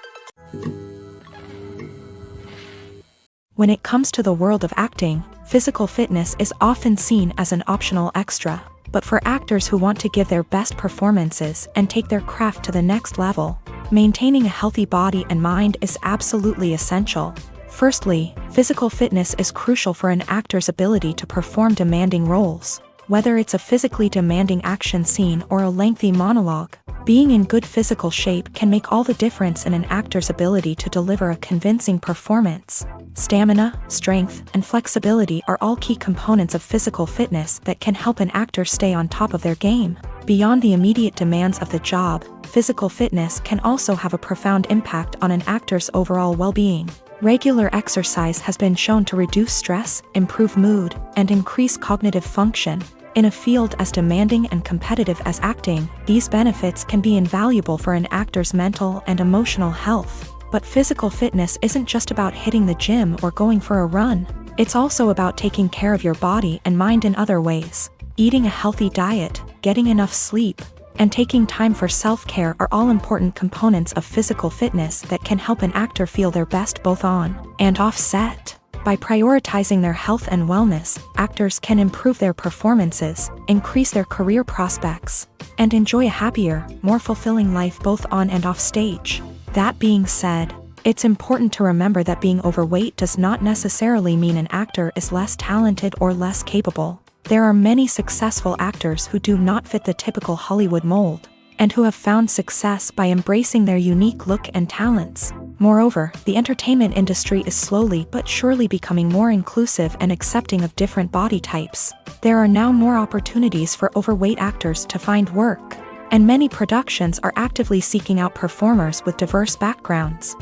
When it comes to the world of acting, physical fitness is often seen as an optional extra. But for actors who want to give their best performances and take their craft to the next level, maintaining a healthy body and mind is absolutely essential. Firstly, physical fitness is crucial for an actor's ability to perform demanding roles. Whether it's a physically demanding action scene or a lengthy monologue, being in good physical shape can make all the difference in an actor's ability to deliver a convincing performance. Stamina, strength, and flexibility are all key components of physical fitness that can help an actor stay on top of their game. Beyond the immediate demands of the job, physical fitness can also have a profound impact on an actor's overall well-being. Regular exercise has been shown to reduce stress, improve mood, and increase cognitive function. In a field as demanding and competitive as acting, these benefits can be invaluable for an actor's mental and emotional health. But physical fitness isn't just about hitting the gym or going for a run. It's also about taking care of your body and mind in other ways. Eating a healthy diet, getting enough sleep, and taking time for self-care are all important components of physical fitness that can help an actor feel their best both on and off set. By prioritizing their health and wellness, actors can improve their performances, increase their career prospects, and enjoy a happier, more fulfilling life both on and off stage. That being said, it's important to remember that being overweight does not necessarily mean an actor is less talented or less capable. There are many successful actors who do not fit the typical Hollywood mold, and who have found success by embracing their unique look and talents. Moreover, the entertainment industry is slowly but surely becoming more inclusive and accepting of different body types. There are now more opportunities for overweight actors to find work, and many productions are actively seeking out performers with diverse backgrounds.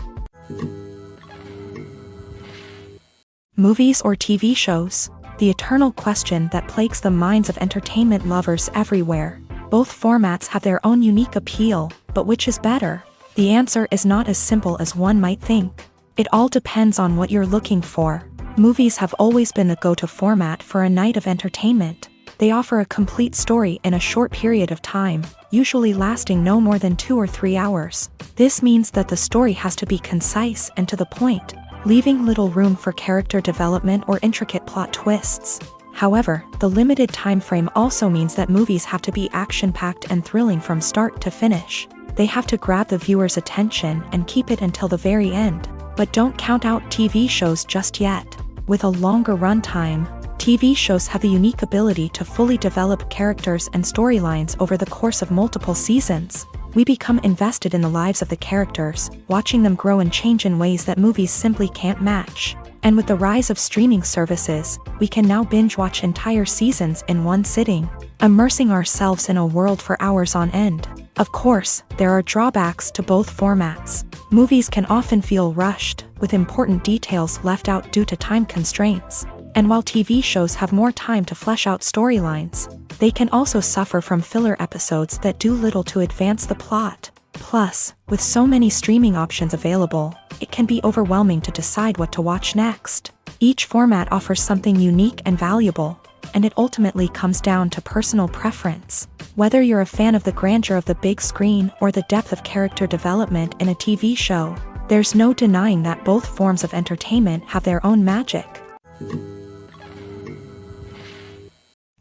Movies or TV shows? The eternal question that plagues the minds of entertainment lovers everywhere. Both formats have their own unique appeal, but which is better? The answer is not as simple as one might think. It all depends on what you're looking for. Movies have always been the go-to format for a night of entertainment. They offer a complete story in a short period of time, usually lasting no more than 2 or 3 hours. This means that the story has to be concise and to the point, leaving little room for character development or intricate plot twists. However, the limited time frame also means that movies have to be action-packed and thrilling from start to finish. They have to grab the viewer's attention and keep it until the very end. But don't count out TV shows just yet. With a longer runtime, TV shows have the unique ability to fully develop characters and storylines over the course of multiple seasons. We become invested in the lives of the characters, watching them grow and change in ways that movies simply can't match. And with the rise of streaming services, we can now binge-watch entire seasons in one sitting, immersing ourselves in a world for hours on end. Of course, there are drawbacks to both formats. Movies can often feel rushed, with important details left out due to time constraints. And while TV shows have more time to flesh out storylines, they can also suffer from filler episodes that do little to advance the plot. Plus, with so many streaming options available, it can be overwhelming to decide what to watch next. Each format offers something unique and valuable, and it ultimately comes down to personal preference. Whether you're a fan of the grandeur of the big screen or the depth of character development in a TV show, there's no denying that both forms of entertainment have their own magic.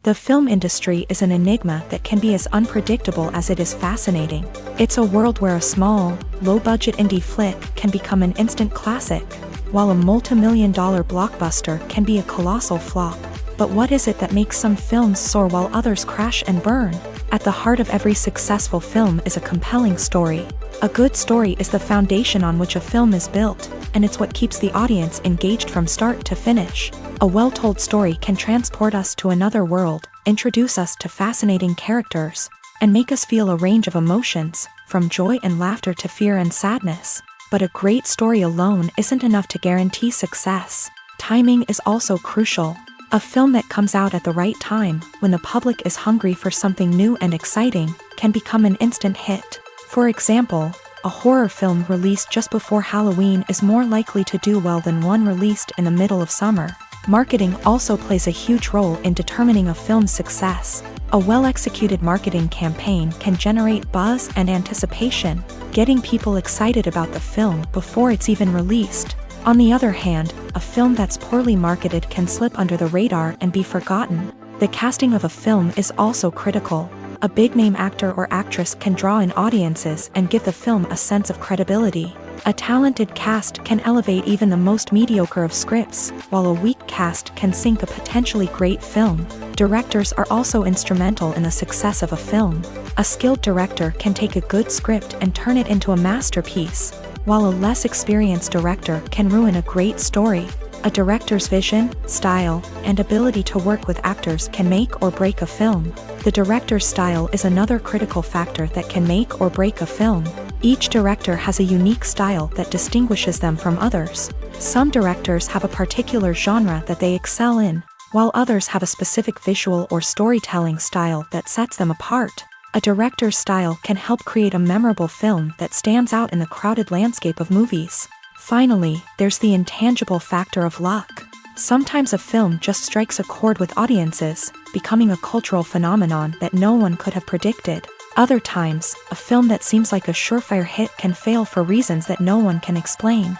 The film industry is an enigma that can be as unpredictable as it is fascinating. It's a world where a small, low-budget indie flick can become an instant classic, while a multi-million-dollar blockbuster can be a colossal flop. But what is it that makes some films soar while others crash and burn? At the heart of every successful film is a compelling story. A good story is the foundation on which a film is built, and it's what keeps the audience engaged from start to finish. A well-told story can transport us to another world, introduce us to fascinating characters, and make us feel a range of emotions, from joy and laughter to fear and sadness. But a great story alone isn't enough to guarantee success. Timing is also crucial. A film that comes out at the right time, when the public is hungry for something new and exciting, can become an instant hit. For example, a horror film released just before Halloween is more likely to do well than one released in the middle of summer. Marketing also plays a huge role in determining a film's success. A well-executed marketing campaign can generate buzz and anticipation, getting people excited about the film before it's even released. On the other hand, a film that's poorly marketed can slip under the radar and be forgotten. The casting of a film is also critical. A big-name actor or actress can draw in audiences and give the film a sense of credibility. A talented cast can elevate even the most mediocre of scripts, while a weak cast can sink a potentially great film. Directors are also instrumental in the success of a film. A skilled director can take a good script and turn it into a masterpiece, while a less experienced director can ruin a great story. A director's vision, style, and ability to work with actors can make or break a film. The director's style is another critical factor that can make or break a film. Each director has a unique style that distinguishes them from others. Some directors have a particular genre that they excel in, while others have a specific visual or storytelling style that sets them apart. A director's style can help create a memorable film that stands out in the crowded landscape of movies. Finally, there's the intangible factor of luck. Sometimes a film just strikes a chord with audiences, becoming a cultural phenomenon that no one could have predicted. Other times, a film that seems like a surefire hit can fail for reasons that no one can explain.